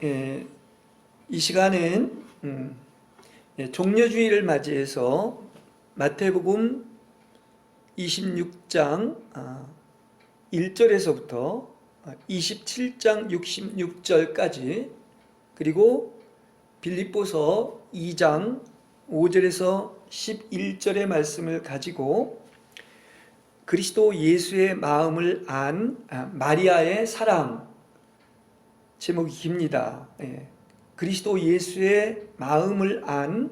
예, 이 시간은 종려주의를 맞이해서 마태복음 26장 1절에서부터 27장 66절까지, 그리고 빌립보서 2장 5절에서 11절의 말씀을 가지고 그리스도 예수의 마음을 안 마리아의 사랑, 제목이 깁니다. 그리스도 예수의 마음을 안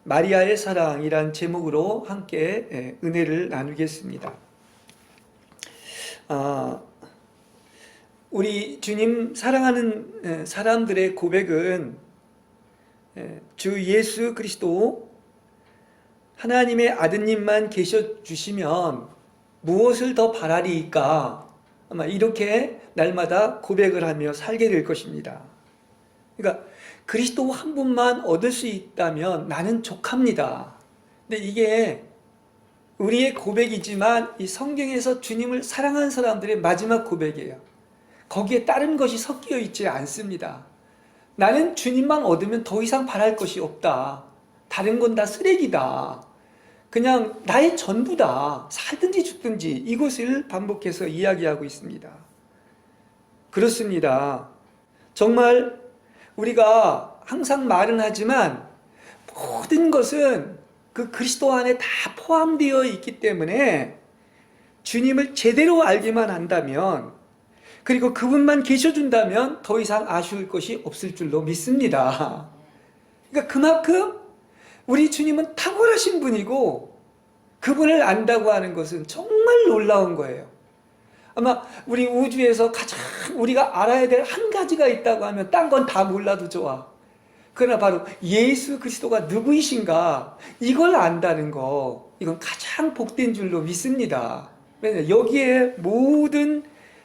마리아의 사랑이란 제목으로 함께 은혜를 나누겠습니다. 우리 주님 사랑하는 사람들의 고백은 주 예수 그리스도 하나님의 아드님만 계셔주시면 무엇을 더 바라리이까, 아마 이렇게 날마다 고백을 하며 살게 될 것입니다. 그러니까 그리스도 한 분만 얻을 수 있다면 나는 족합니다. 근데 이게 우리의 고백이지만 이 성경에서 주님을 사랑하는 사람들의 마지막 고백이에요. 거기에 다른 것이 섞여 있지 않습니다. 나는 주님만 얻으면 더 이상 바랄 것이 없다. 다른 건 다 쓰레기다. 그냥 나의 전부다. 살든지 죽든지, 이것을 반복해서 이야기하고 있습니다. 그렇습니다. 정말 우리가 항상 말은 하지만 모든 것은 그 그리스도 안에 다 포함되어 있기 때문에 주님을 제대로 알기만 한다면, 그리고 그분만 계셔준다면 더 이상 아쉬울 것이 없을 줄로 믿습니다. 그러니까 그만큼 우리 주님은 탁월하신 분이고, 그분을 안다고 하는 것은 정말 놀라운 거예요. 아마 우리 우주에서 가장 우리가 알아야 될 한 가지가 있다고 하면 딴 건 다 몰라도 좋아. 그러나 바로 예수 그리스도가 누구이신가, 이걸 안다는 거, 이건 가장 복된 줄로 믿습니다. 왜냐하면 여기에 모든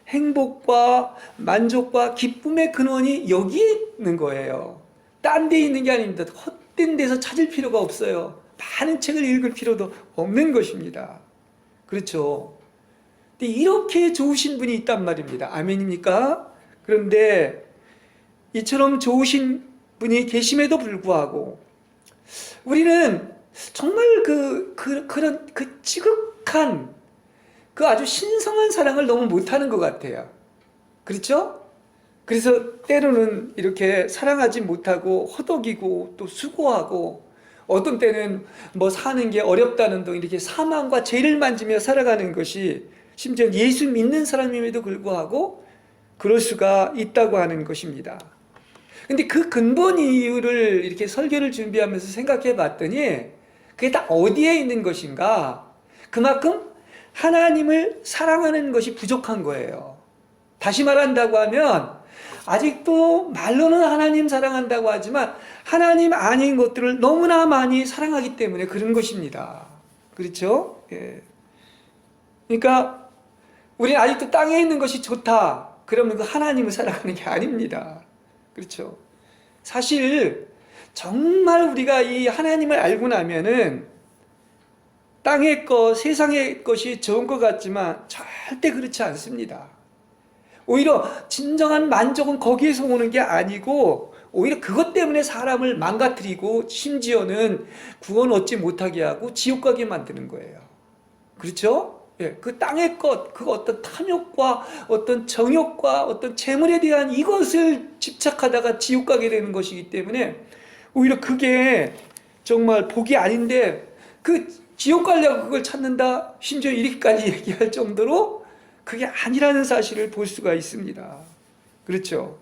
행복과 만족과 기쁨의 근원이 여기에 있는 거예요. 딴 데 있는 게 아닙니다. 헛된 데서 찾을 필요가 없어요. 많은 책을 읽을 필요도 없는 것입니다. 그렇죠? 근데 이렇게 좋으신 분이 있단 말입니다. 아멘입니까? 그런데 이처럼 좋으신 분이 계심에도 불구하고 우리는 정말 그런 지극한 아주 신성한 사랑을 너무 못하는 것 같아요. 그렇죠? 그래서 때로는 이렇게 사랑하지 못하고 허덕이고 또 수고하고, 어떤 때는 뭐 사는 게 어렵다는 둥 이렇게 사망과 죄를 만지며 살아가는 것이, 심지어 예수 믿는 사람임에도 불구하고 그럴 수가 있다고 하는 것입니다. 근데 그 근본 이유를 이렇게 설교를 준비하면서 생각해 봤더니 그게 다 어디에 있는 것인가? 그만큼 하나님을 사랑하는 것이 부족한 거예요. 다시 말한다고 하면 아직도 말로는 하나님 사랑한다고 하지만 하나님 아닌 것들을 너무나 많이 사랑하기 때문에 그런 것입니다. 그렇죠? 예. 그러니까 우리는 아직도 땅에 있는 것이 좋다. 그러면 그 하나님을 사랑하는 게 아닙니다. 그렇죠? 사실 정말 우리가 이 하나님을 알고 나면은 땅의 것, 세상의 것이 좋은 것 같지만 절대 그렇지 않습니다. 오히려 진정한 만족은 거기에서 오는 게 아니고, 오히려 그것 때문에 사람을 망가뜨리고 심지어는 구원 얻지 못하게 하고 지옥 가게 만드는 거예요. 그렇죠? 예, 그 땅의 것, 그 어떤 탐욕과 어떤 정욕과 어떤 재물에 대한 이것을 집착하다가 지옥 가게 되는 것이기 때문에 오히려 그게 정말 복이 아닌데 그 지옥 가려고 그걸 찾는다, 심지어 이렇게까지 얘기할 정도로 그게 아니라는 사실을 볼 수가 있습니다. 그렇죠?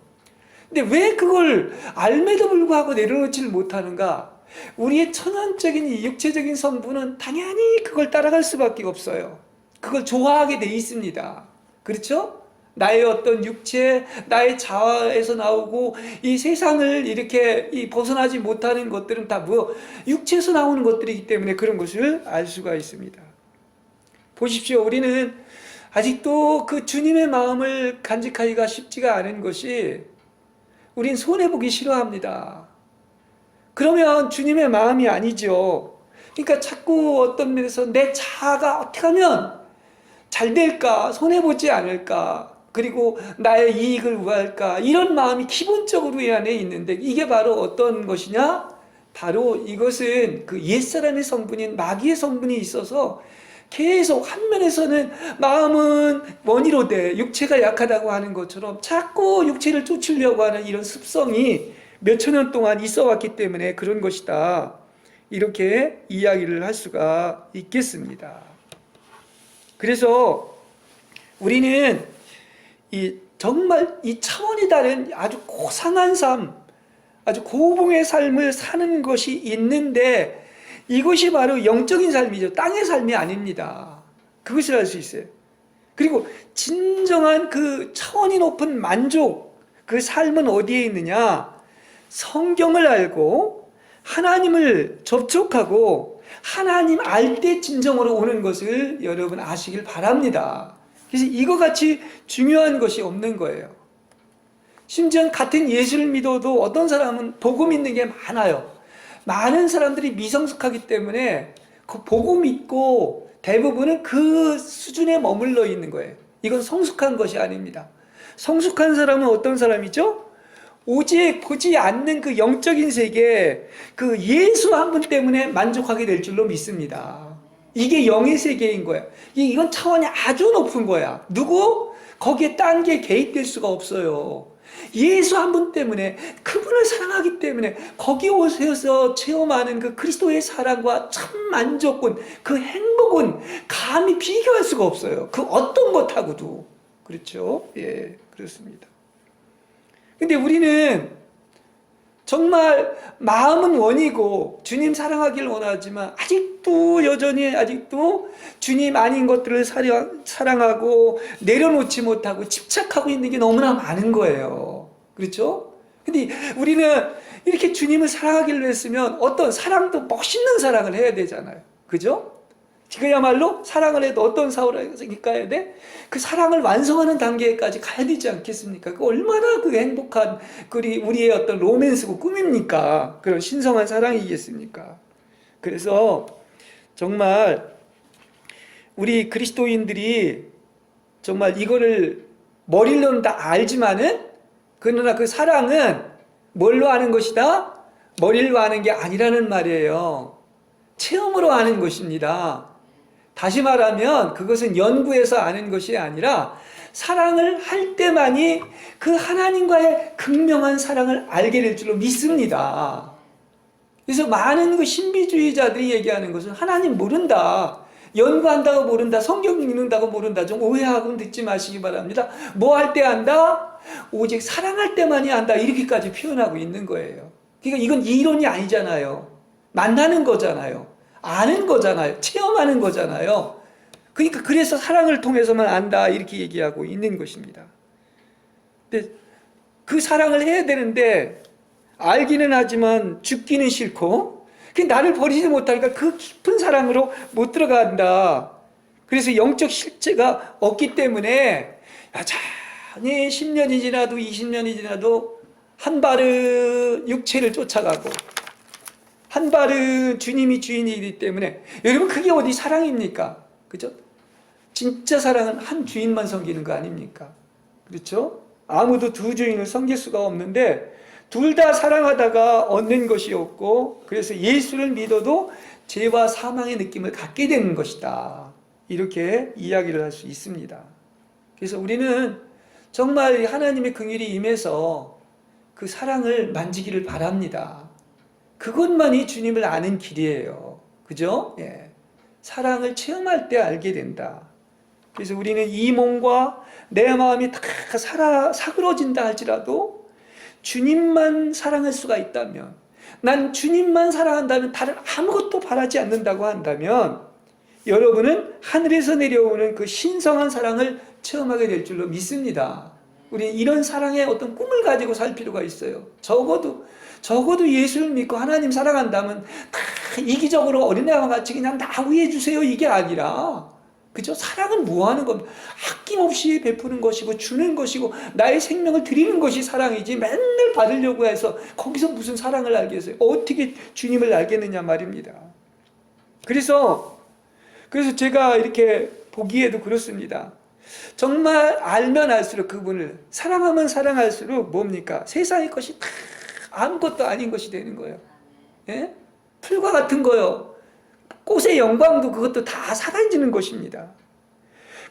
근데 왜 그걸 알매도 불구하고 내려놓지를 못하는가? 우리의 천연적인 이 육체적인 성분은 당연히 그걸 따라갈 수밖에 없어요. 그걸 좋아하게 돼 있습니다. 그렇죠? 나의 어떤 육체, 나의 자아에서 나오고 이 세상을 이렇게 벗어나지 못하는 것들은 다 육체에서 나오는 것들이기 때문에 그런 것을 알 수가 있습니다. 보십시오. 우리는 아직도 그 주님의 마음을 간직하기가 쉽지가 않은 것이, 우린 손해보기 싫어합니다. 그러면 주님의 마음이 아니죠. 그러니까 자꾸 어떤 면에서 내 자아가 어떻게 하면 잘 될까, 손해보지 않을까, 그리고 나의 이익을 구할까, 이런 마음이 기본적으로 이 안에 있는데, 이게 바로 어떤 것이냐? 바로 이것은 그 옛사람의 성분인 마귀의 성분이 있어서 계속 한 면에서는 마음은 원이로 돼 육체가 약하다고 하는 것처럼 자꾸 육체를 쫓으려고 하는 이런 습성이 몇천 년 동안 있어 왔기 때문에 그런 것이다, 이렇게 이야기를 할 수가 있겠습니다. 그래서 우리는 정말 이 차원이 다른 아주 고상한 삶, 아주 고봉의 삶을 사는 것이 있는데, 이것이 바로 영적인 삶이죠. 땅의 삶이 아닙니다. 그것을 알 수 있어요. 그리고 진정한 그 차원이 높은 만족, 그 삶은 어디에 있느냐? 성경을 알고 하나님을 접촉하고 하나님 알 때 진정으로 오는 것을 여러분 아시길 바랍니다. 그래서 이거 같이 중요한 것이 없는 거예요. 심지어 같은 예수를 믿어도 어떤 사람은 복음 믿는 게 많아요. 많은 사람들이 미성숙하기 때문에 그 복음 믿고 대부분은 그 수준에 머물러 있는 거예요. 이건 성숙한 것이 아닙니다. 성숙한 사람은 어떤 사람이죠? 오직 보지 않는 그 영적인 세계, 그 예수 한 분 때문에 만족하게 될 줄로 믿습니다. 이게 영의 세계인 거야. 이건 차원이 아주 높은 거야. 누구? 거기에 딴 게 개입될 수가 없어요. 예수 한 분 때문에, 그분을 사랑하기 때문에 거기 오셔서 체험하는 그 그리스도의 사랑과 참 만족은, 그 행복은 감히 비교할 수가 없어요. 그 어떤 것하고도. 그렇죠? 예, 그렇습니다. 근데 우리는 정말 마음은 원이고 주님 사랑하기를 원하지만 아직도 주님 아닌 것들을 사랑하고 내려놓지 못하고 집착하고 있는 게 너무나 많은 거예요. 그렇죠? 근데 우리는 이렇게 주님을 사랑하기로 했으면 어떤 사랑도 멋있는 사랑을 해야 되잖아요. 그죠? 그야말로 사랑을 해도 어떤 사랑을 해야 돼? 그 사랑을 완성하는 단계까지 가야 되지 않겠습니까? 그 얼마나 그 행복한 우리의 어떤 로맨스고 꿈입니까? 그런 신성한 사랑이겠습니까? 그래서 정말 우리 그리스도인들이 정말 이거를 머리로는 다 알지만은, 그러나 그 사랑은 뭘로 아는 것이다? 머리로 아는 게 아니라는 말이에요. 체험으로 아는 것입니다. 다시 말하면 그것은 연구해서 아는 것이 아니라 사랑을 할 때만이 그 하나님과의 극명한 사랑을 알게 될 줄로 믿습니다. 그래서 많은 그 신비주의자들이 얘기하는 것은 하나님 모른다, 연구한다고 모른다, 성경 읽는다고 모른다, 좀 오해하고 듣지 마시기 바랍니다. 뭐 할 때 안다? 오직 사랑할 때만이 안다, 이렇게까지 표현하고 있는 거예요. 그러니까 이건 이론이 아니잖아요. 만나는 거잖아요. 아는 거잖아요. 체험하는 거잖아요. 그러니까 그래서 사랑을 통해서만 안다, 이렇게 얘기하고 있는 것입니다. 근데 그 사랑을 해야 되는데 알기는 하지만 죽기는 싫고, 나를 버리지 못하니까 그 깊은 사랑으로 못 들어간다. 그래서 영적 실체가 없기 때문에 여전히 10년이 지나도 20년이 지나도 한 발은 육체를 쫓아가고 한 발은 주님이 주인이기 때문에, 여러분 그게 어디 사랑입니까? 그죠? 진짜 사랑은 한 주인만 섬기는 거 아닙니까? 그렇죠? 아무도 두 주인을 섬길 수가 없는데 둘 다 사랑하다가 얻는 것이 없고, 그래서 예수를 믿어도 죄와 사망의 느낌을 갖게 되는 것이다, 이렇게 이야기를 할 수 있습니다. 그래서 우리는 정말 하나님의 긍휼이 임해서 그 사랑을 만지기를 바랍니다. 그것만이 주님을 아는 길이에요. 그죠? 예. 사랑을 체험할 때 알게 된다. 그래서 우리는 이 몸과 내 마음이 다 사그러진다 할지라도 주님만 사랑할 수가 있다면, 난 주님만 사랑한다면 다른 아무것도 바라지 않는다고 한다면, 여러분은 하늘에서 내려오는 그 신성한 사랑을 체험하게 될 줄로 믿습니다. 우리는 이런 사랑의 어떤 꿈을 가지고 살 필요가 있어요. 적어도 예수를 믿고 하나님 사랑한다면 다 이기적으로 어린애와 같이 그냥 다 위해 주세요, 이게 아니라, 그죠? 사랑은 뭐 하는 겁니까? 아낌없이 베푸는 것이고 주는 것이고 나의 생명을 드리는 것이 사랑이지, 맨날 받으려고 해서 거기서 무슨 사랑을 알겠어요? 어떻게 주님을 알겠느냐 말입니다. 그래서 제가 이렇게 보기에도 그렇습니다. 정말 알면 알수록 그분을 사랑하면 사랑할수록 뭡니까? 세상의 것이 다 아무것도 아닌 것이 되는 거예요. 예? 풀과 같은 거요. 꽃의 영광도 그것도 다 사라지는 것입니다.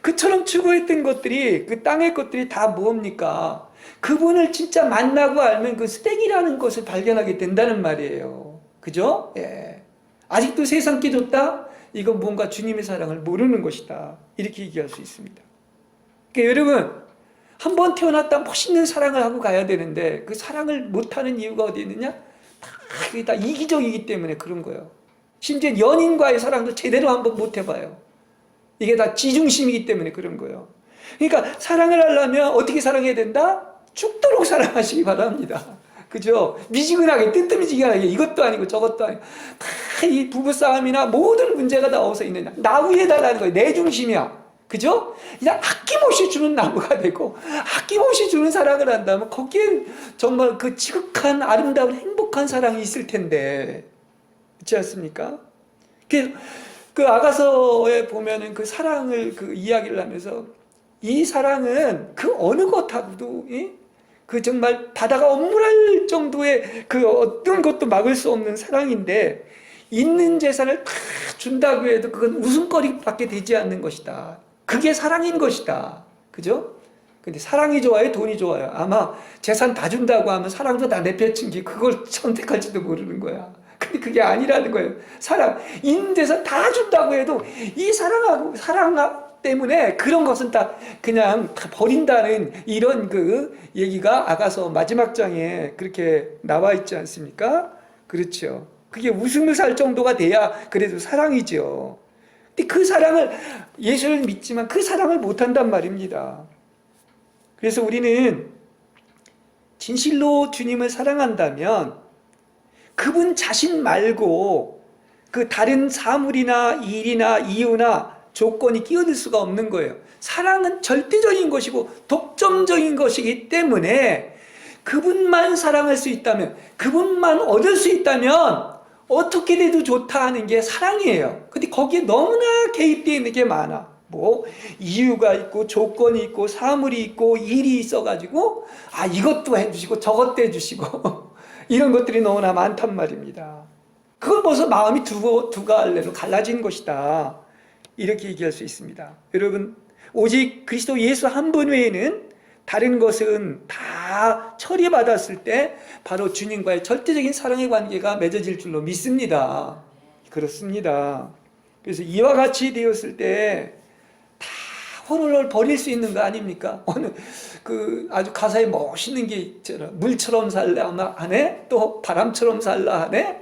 그처럼 추구했던 것들이, 그 땅의 것들이 다 뭡니까? 그분을 진짜 만나고 알면 그 쓰레기라는 것을 발견하게 된다는 말이에요. 그죠? 예. 아직도 세상 게 좋다? 이건 뭔가 주님의 사랑을 모르는 것이다. 이렇게 얘기할 수 있습니다. 그러니까 여러분, 한 번 태어났다 멋있는 사랑을 하고 가야 되는데 그 사랑을 못하는 이유가 어디 있느냐? 그게 다 이기적이기 때문에 그런 거예요. 심지어 연인과의 사랑도 제대로 한번 못 해봐요. 이게 다 지중심이기 때문에 그런 거예요. 그러니까 사랑을 하려면 어떻게 사랑해야 된다? 죽도록 사랑하시기 바랍니다. 그죠? 미지근하게, 뜨뜻미지근하게 이것도 아니고 저것도 아니고 다 이 부부싸움이나 모든 문제가 나와서 있느냐. 나 위에다라는 거예요. 내 중심이야. 그죠? 그냥 아낌없이 주는 나무가 되고 아낌없이 주는 사랑을 한다면 거기엔 정말 그 지극한 아름다운 행복한 사랑이 있을 텐데 그렇지 않습니까? 그 아가서에 보면은 그 사랑을 그 이야기를 하면서 이 사랑은 그 어느 것하고도 그 정말 바다가 엄물할 정도의 그 어떤 것도 막을 수 없는 사랑인데 있는 재산을 다 준다고 해도 그건 웃음거리밖에 되지 않는 것이다. 그게 사랑인 것이다. 그죠? 근데 사랑이 좋아요? 돈이 좋아요? 아마 재산 다 준다고 하면 사랑도 다 내팽친 게 그걸 선택할지도 모르는 거야. 근데 그게 아니라는 거예요. 사랑, 있는 재산 다 준다고 해도 이 사랑 때문에 그런 것은 다 그냥 다 버린다는 이런 그 얘기가 아가서 마지막 장에 그렇게 나와 있지 않습니까? 그렇죠. 그게 웃음을 살 정도가 돼야 그래도 사랑이죠. 근데 그 사랑을 예수를 믿지만 그 사랑을 못한단 말입니다. 그래서 우리는 진실로 주님을 사랑한다면 그분 자신 말고 그 다른 사물이나 일이나 이유나 조건이 끼어들 수가 없는 거예요. 사랑은 절대적인 것이고 독점적인 것이기 때문에 그분만 사랑할 수 있다면, 그분만 얻을 수 있다면 어떻게 돼도 좋다 하는 게 사랑이에요. 근데 거기에 너무나 개입되어 있는 게 많아. 뭐 이유가 있고 조건이 있고 사물이 있고 일이 있어가지고 이것도 해주시고 저것도 해주시고 이런 것들이 너무나 많단 말입니다. 그건 벌써 마음이 두 갈래로 갈라진 것이다. 이렇게 얘기할 수 있습니다. 여러분, 오직 그리스도 예수 한 분 외에는 다른 것은 다 처리받았을 때 바로 주님과의 절대적인 사랑의 관계가 맺어질 줄로 믿습니다. 그렇습니다. 그래서 이와 같이 되었을 때 다 홀홀 버릴 수 있는 거 아닙니까? 오늘 그 아주 가사에 멋있는 게 있잖아. 물처럼 살라 하네, 또 바람처럼 살라 하네.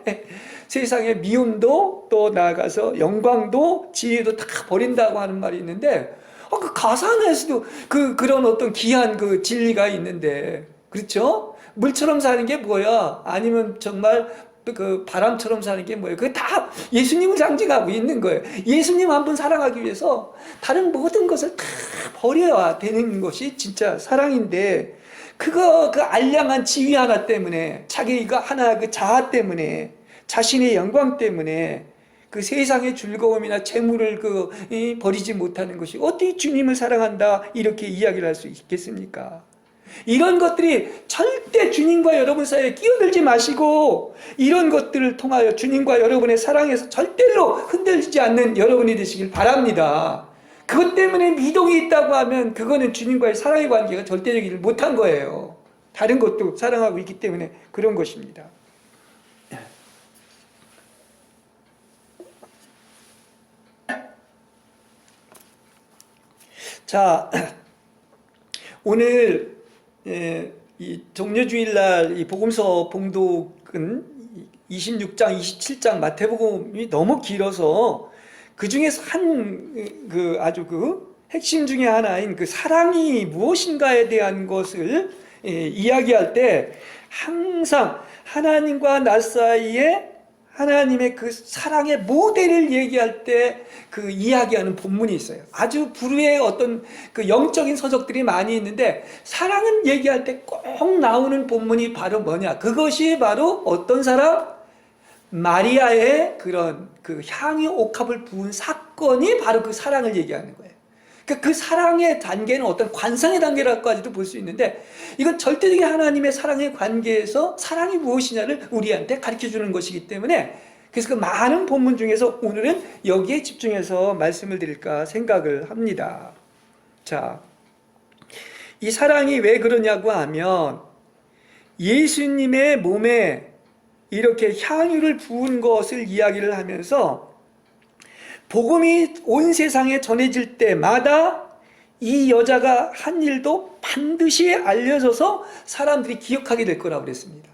세상의 미움도 또 나아가서 영광도 지혜도 다 버린다고 하는 말이 있는데 그 가사 안에서도 그런 어떤 귀한 그 진리가 있는데, 그렇죠? 물처럼 사는 게 뭐야? 아니면 정말 그 바람처럼 사는 게 뭐예요? 그게 다 예수님을 상징하고 있는 거예요. 예수님 한 분 사랑하기 위해서 다른 모든 것을 다 버려야 되는 것이 진짜 사랑인데, 그 알량한 지위 하나 때문에, 자기가 하나 그 자아 때문에, 자신의 영광 때문에 그 세상의 즐거움이나 재물을 버리지 못하는 것이 어떻게 주님을 사랑한다 이렇게 이야기를 할 수 있겠습니까? 이런 것들이 절대 주님과 여러분 사이에 끼어들지 마시고 이런 것들을 통하여 주님과 여러분의 사랑에서 절대로 흔들리지 않는 여러분이 되시길 바랍니다. 그것 때문에 미동이 있다고 하면 그거는 주님과의 사랑의 관계가 절대적이지 못한 거예요. 다른 것도 사랑하고 있기 때문에 그런 것입니다. 자, 오늘 이 종려주일날 이 복음서 봉독은 26장, 27장 마태복음이 너무 길어서 그 중에서 아주 핵심 중에 하나인 그 사랑이 무엇인가에 대한 것을 이야기할 때 항상 하나님과 나 사이에 하나님의 그 사랑의 모델을 얘기할 때 그 이야기하는 본문이 있어요. 아주 불후의 어떤 그 영적인 서적들이 많이 있는데 사랑은 얘기할 때 꼭 나오는 본문이 바로 뭐냐? 그것이 바로 어떤 사람? 마리아의 그런 그 향유 옥합을 부은 사건이 바로 그 사랑을 얘기하는 거예요. 그러니까 그 사랑의 단계는 어떤 관상의 단계라고까지도 볼 수 있는데, 이건 절대적인 하나님의 사랑의 관계에서 사랑이 무엇이냐를 우리한테 가르쳐주는 것이기 때문에, 그래서 그 많은 본문 중에서 오늘은 여기에 집중해서 말씀을 드릴까 생각을 합니다. 자, 이 사랑이 왜 그러냐고 하면, 예수님의 몸에 이렇게 향유를 부은 것을 이야기를 하면서 복음이 온 세상에 전해질 때마다 이 여자가 한 일도 반드시 알려져서 사람들이 기억하게 될 거라고 그랬습니다.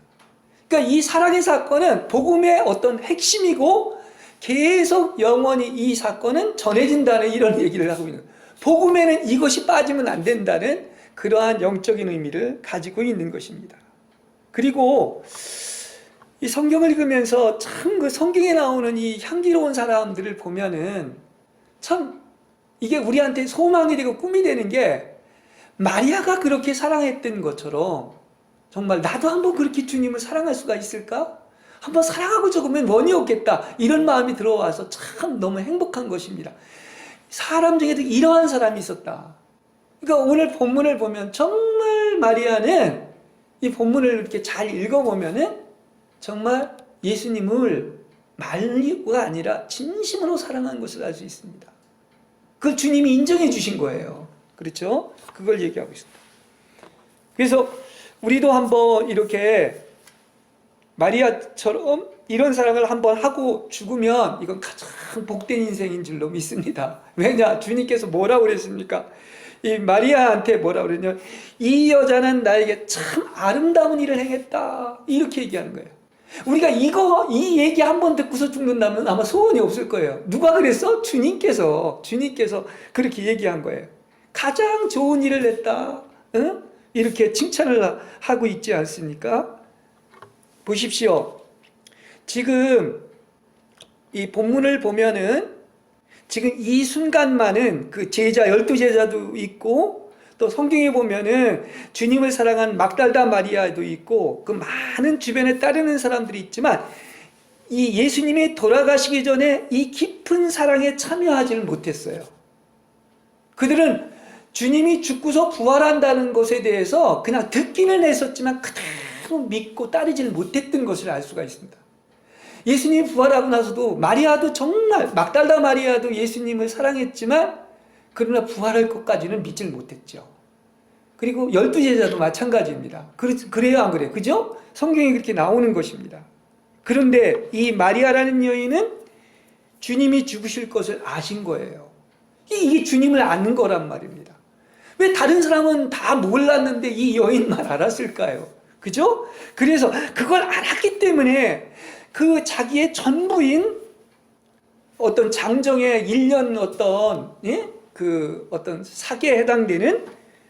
그러니까 이 사랑의 사건은 복음의 어떤 핵심이고 계속 영원히 이 사건은 전해진다는 이런 얘기를 하고 있는 거예요. 복음에는 이것이 빠지면 안 된다는 그러한 영적인 의미를 가지고 있는 것입니다. 그리고 이 성경을 읽으면서 참 그 성경에 나오는 이 향기로운 사람들을 보면은 참 이게 우리한테 소망이 되고 꿈이 되는 게, 마리아가 그렇게 사랑했던 것처럼 정말 나도 한번 그렇게 주님을 사랑할 수가 있을까? 한번 사랑하고 적으면 원이 없겠다, 이런 마음이 들어와서 참 너무 행복한 것입니다. 사람 중에도 이러한 사람이 있었다. 그러니까 오늘 본문을 보면 정말 마리아는 이 본문을 이렇게 잘 읽어보면은 정말 예수님을 말리가 아니라 진심으로 사랑한 것을 알 수 있습니다. 그걸 주님이 인정해 주신 거예요. 그렇죠? 그걸 얘기하고 있습니다. 그래서 우리도 한번 이렇게 마리아처럼 이런 사랑을 한번 하고 죽으면 이건 가장 복된 인생인 줄로 믿습니다. 왜냐? 주님께서 뭐라고 그랬습니까? 이 마리아한테 뭐라고 그랬냐? 이 여자는 나에게 참 아름다운 일을 행했다, 이렇게 얘기하는 거예요. 우리가 이 얘기 한 번 듣고서 죽는다면 아마 소원이 없을 거예요. 누가 그랬어? 주님께서 그렇게 얘기한 거예요. 가장 좋은 일을 했다, 응? 이렇게 칭찬을 하고 있지 않습니까? 보십시오. 지금 이 본문을 보면은 지금 이 순간만은 그 제자, 12제자도 있고, 또 성경에 보면은 주님을 사랑한 막달다 마리아도 있고, 그 많은 주변에 따르는 사람들이 있지만, 이 예수님이 돌아가시기 전에 이 깊은 사랑에 참여하지는 못했어요. 그들은 주님이 죽고서 부활한다는 것에 대해서 그냥 듣기는 했었지만 그대로 믿고 따르지는 못했던 것을 알 수가 있습니다. 예수님이 부활하고 나서도 마리아도 정말, 막달다 마리아도 예수님을 사랑했지만 그러나 부활할 것까지는 믿질 못했죠. 그리고 12제자도 마찬가지입니다. 그래요, 안 그래요? 그죠? 성경에 그렇게 나오는 것입니다. 그런데 이 마리아라는 여인은 주님이 죽으실 것을 아신 거예요. 이게 주님을 아는 거란 말입니다. 왜 다른 사람은 다 몰랐는데 이 여인만 알았을까요? 그죠? 그래서 그걸 알았기 때문에 그 자기의 전부인 어떤 장정의 1년 어떤 사계에 해당되는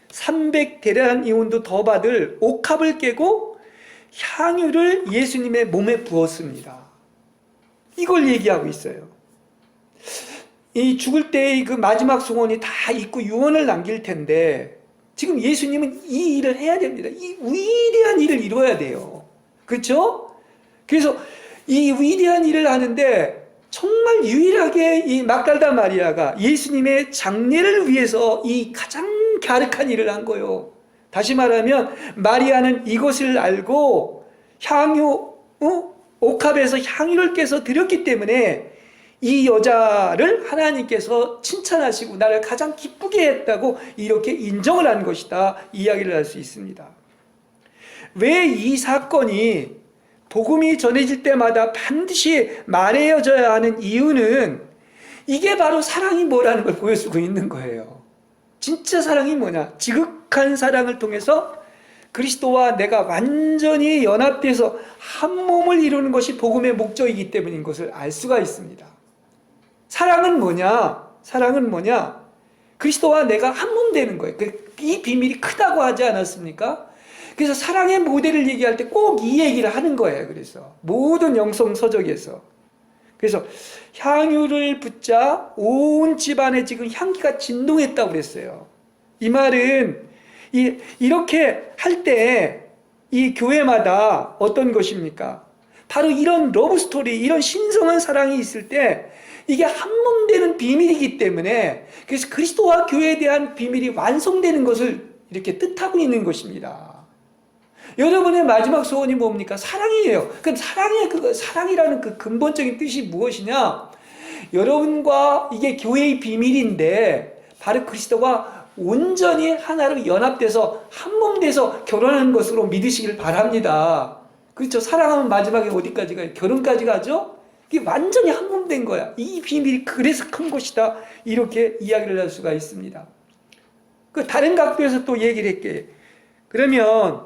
300대란 이온도 더 받을 옥합을 깨고 향유를 예수님의 몸에 부었습니다. 이걸 얘기하고 있어요. 이 죽을 때의 그 마지막 소원이 다 있고 유언을 남길 텐데, 지금 예수님은 이 일을 해야 됩니다. 이 위대한 일을 이루어야 돼요. 그렇죠? 그래서 이 위대한 일을 하는데 정말 유일하게 이 막달다 마리아가 예수님의 장례를 위해서 이 가장 갸륵한 일을 한 거예요. 다시 말하면 마리아는 이것을 알고 옥합에서 향유를 깨서 드렸기 때문에 이 여자를 하나님께서 칭찬하시고 나를 가장 기쁘게 했다고 이렇게 인정을 한 것이다, 이야기를 할 수 있습니다. 왜 이 사건이 복음이 전해질 때마다 반드시 말해져야 하는 이유는 이게 바로 사랑이 뭐라는 걸 보여주고 있는 거예요. 진짜 사랑이 뭐냐? 지극한 사랑을 통해서 그리스도와 내가 완전히 연합돼서 한 몸을 이루는 것이 복음의 목적이기 때문인 것을 알 수가 있습니다. 사랑은 뭐냐? 사랑은 뭐냐? 그리스도와 내가 한 몸 되는 거예요. 이 비밀이 크다고 하지 않았습니까? 그래서 사랑의 모델을 얘기할 때 꼭 이 얘기를 하는 거예요. 그래서 모든 영성 서적에서. 그래서 향유를 붓자 온 집안에 지금 향기가 진동했다고 그랬어요. 이 말은 이렇게 할 때 이 교회마다 어떤 것입니까? 바로 이런 러브스토리, 이런 신성한 사랑이 있을 때 이게 한 몸 되는 비밀이기 때문에, 그래서 그리스도와 교회에 대한 비밀이 완성되는 것을 이렇게 뜻하고 있는 것입니다. 여러분의 마지막 소원이 뭡니까? 사랑이에요. 그럼 사랑이라는 그 근본적인 뜻이 무엇이냐? 여러분과 이게 교회의 비밀인데, 바로 그리스도가 온전히 하나로 연합돼서 한 몸 돼서 결혼하는 것으로 믿으시길 바랍니다. 그렇죠? 사랑하면 마지막에 어디까지 가요? 결혼까지 가죠? 이게 완전히 한 몸 된 거야. 이 비밀이 그래서 큰 것이다. 이렇게 이야기를 할 수가 있습니다. 그 다른 각도에서 또 얘기를 할게. 그러면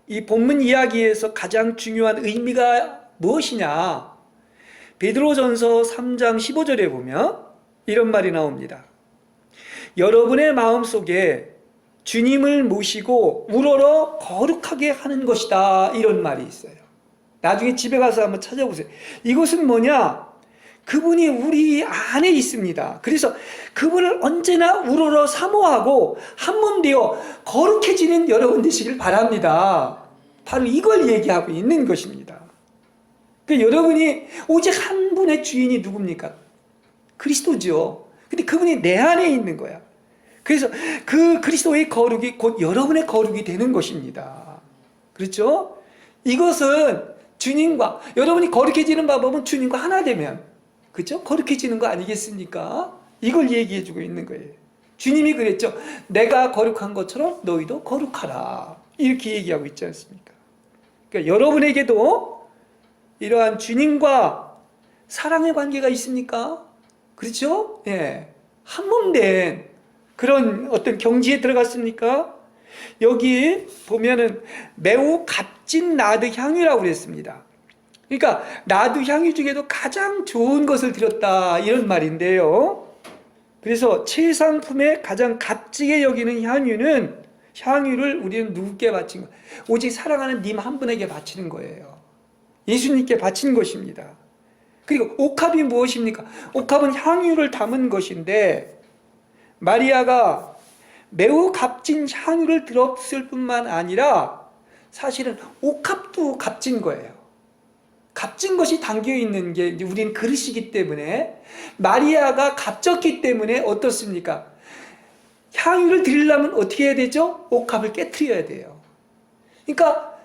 이 본문 이야기에서 가장 중요한 의미가 무엇이냐? 베드로전서 3장 15절에 보면 이런 말이 나옵니다. 여러분의 마음속에 주님을 모시고 우러러 거룩하게 하는 것이다. 이런 말이 있어요. 나중에 집에 가서 한번 찾아보세요. 이것은 뭐냐? 그분이 우리 안에 있습니다. 그래서 그분을 언제나 우러러 사모하고 한 몸 되어 거룩해지는 여러분 되시길 바랍니다. 바로 이걸 얘기하고 있는 것입니다. 여러분이 오직 한 분의 주인이 누굽니까? 그리스도죠. 근데 그분이 내 안에 있는 거야. 그래서 그 그리스도의 거룩이 곧 여러분의 거룩이 되는 것입니다. 그렇죠? 이것은 주님과, 여러분이 거룩해지는 방법은 주님과 하나 되면, 그렇죠? 거룩해지는 거 아니겠습니까? 이걸 얘기해 주고 있는 거예요. 주님이 그랬죠. 내가 거룩한 것처럼 너희도 거룩하라. 이렇게 얘기하고 있지 않습니까? 그러니까 여러분에게도 이러한 주님과 사랑의 관계가 있습니까? 그렇죠? 예. 한 몸 된 그런 어떤 경지에 들어갔습니까? 여기 보면은 매우 값진 나드 향유라고 그랬습니다. 그러니까 나드 향유 중에도 가장 좋은 것을 드렸다 이런 말인데요. 그래서 최상품에 가장 값지게 여기는 향유를 우리는 누구께 바친 거? 오직 사랑하는 님 한 분에게 바치는 거예요. 예수님께 바친 것입니다. 그리고 옥합이 무엇입니까? 옥합은 향유를 담은 것인데, 마리아가 매우 값진 향유를 들었을 뿐만 아니라 사실은 옥합도 값진 거예요. 값진 것이 담겨 있는 게 우리는 그릇이기 때문에, 마리아가 값졌기 때문에 어떻습니까? 향유를 드리려면 어떻게 해야 되죠? 옥합을 깨트려야 돼요. 그러니까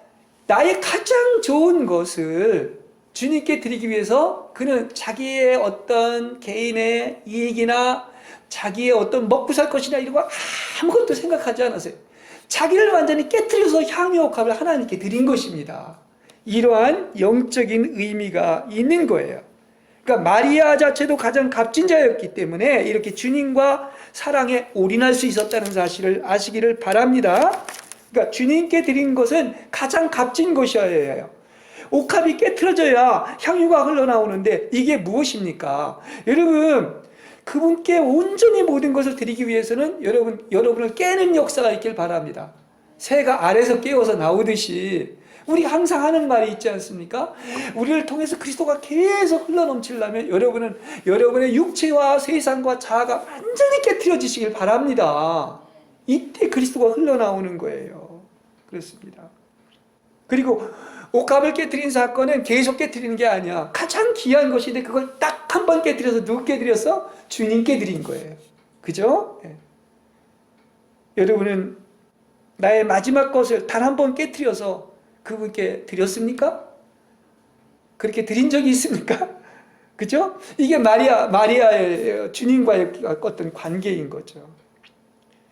나의 가장 좋은 것을 주님께 드리기 위해서 그는 자기의 어떤 개인의 이익이나 자기의 어떤 먹고 살 것이나 이런 거 아무것도 생각하지 않았어요. 자기를 완전히 깨트려서 향유 옥합을 하나님께 드린 것입니다. 이러한 영적인 의미가 있는 거예요. 그러니까 마리아 자체도 가장 값진 자였기 때문에 이렇게 주님과 사랑에 올인할 수 있었다는 사실을 아시기를 바랍니다. 그러니까 주님께 드린 것은 가장 값진 것이어야 해요. 옥합이 깨트려져야 향유가 흘러나오는데 이게 무엇입니까? 여러분, 그분께 온전히 모든 것을 드리기 위해서는 여러분을 깨는 역사가 있길 바랍니다. 새가 알에서 깨어서 나오듯이 우리 항상 하는 말이 있지 않습니까? 우리를 통해서 그리스도가 계속 흘러넘치려면 여러분의 육체와 세상과 자아가 완전히 깨트려지시길 바랍니다. 이때 그리스도가 흘러나오는 거예요. 그렇습니다. 그리고 옥합을 깨트린 사건은 계속 깨트리는 게 아니야. 가장 귀한 것인데 그걸 딱 한 번 깨트려서 누구께 드렸어? 주님께 드린 거예요. 그죠? 네. 여러분은 나의 마지막 것을 단 한 번 깨트려서 그분께 드렸습니까? 그렇게 드린 적이 있습니까? 그죠? 이게 마리아의 주님과의 어떤 관계인 거죠.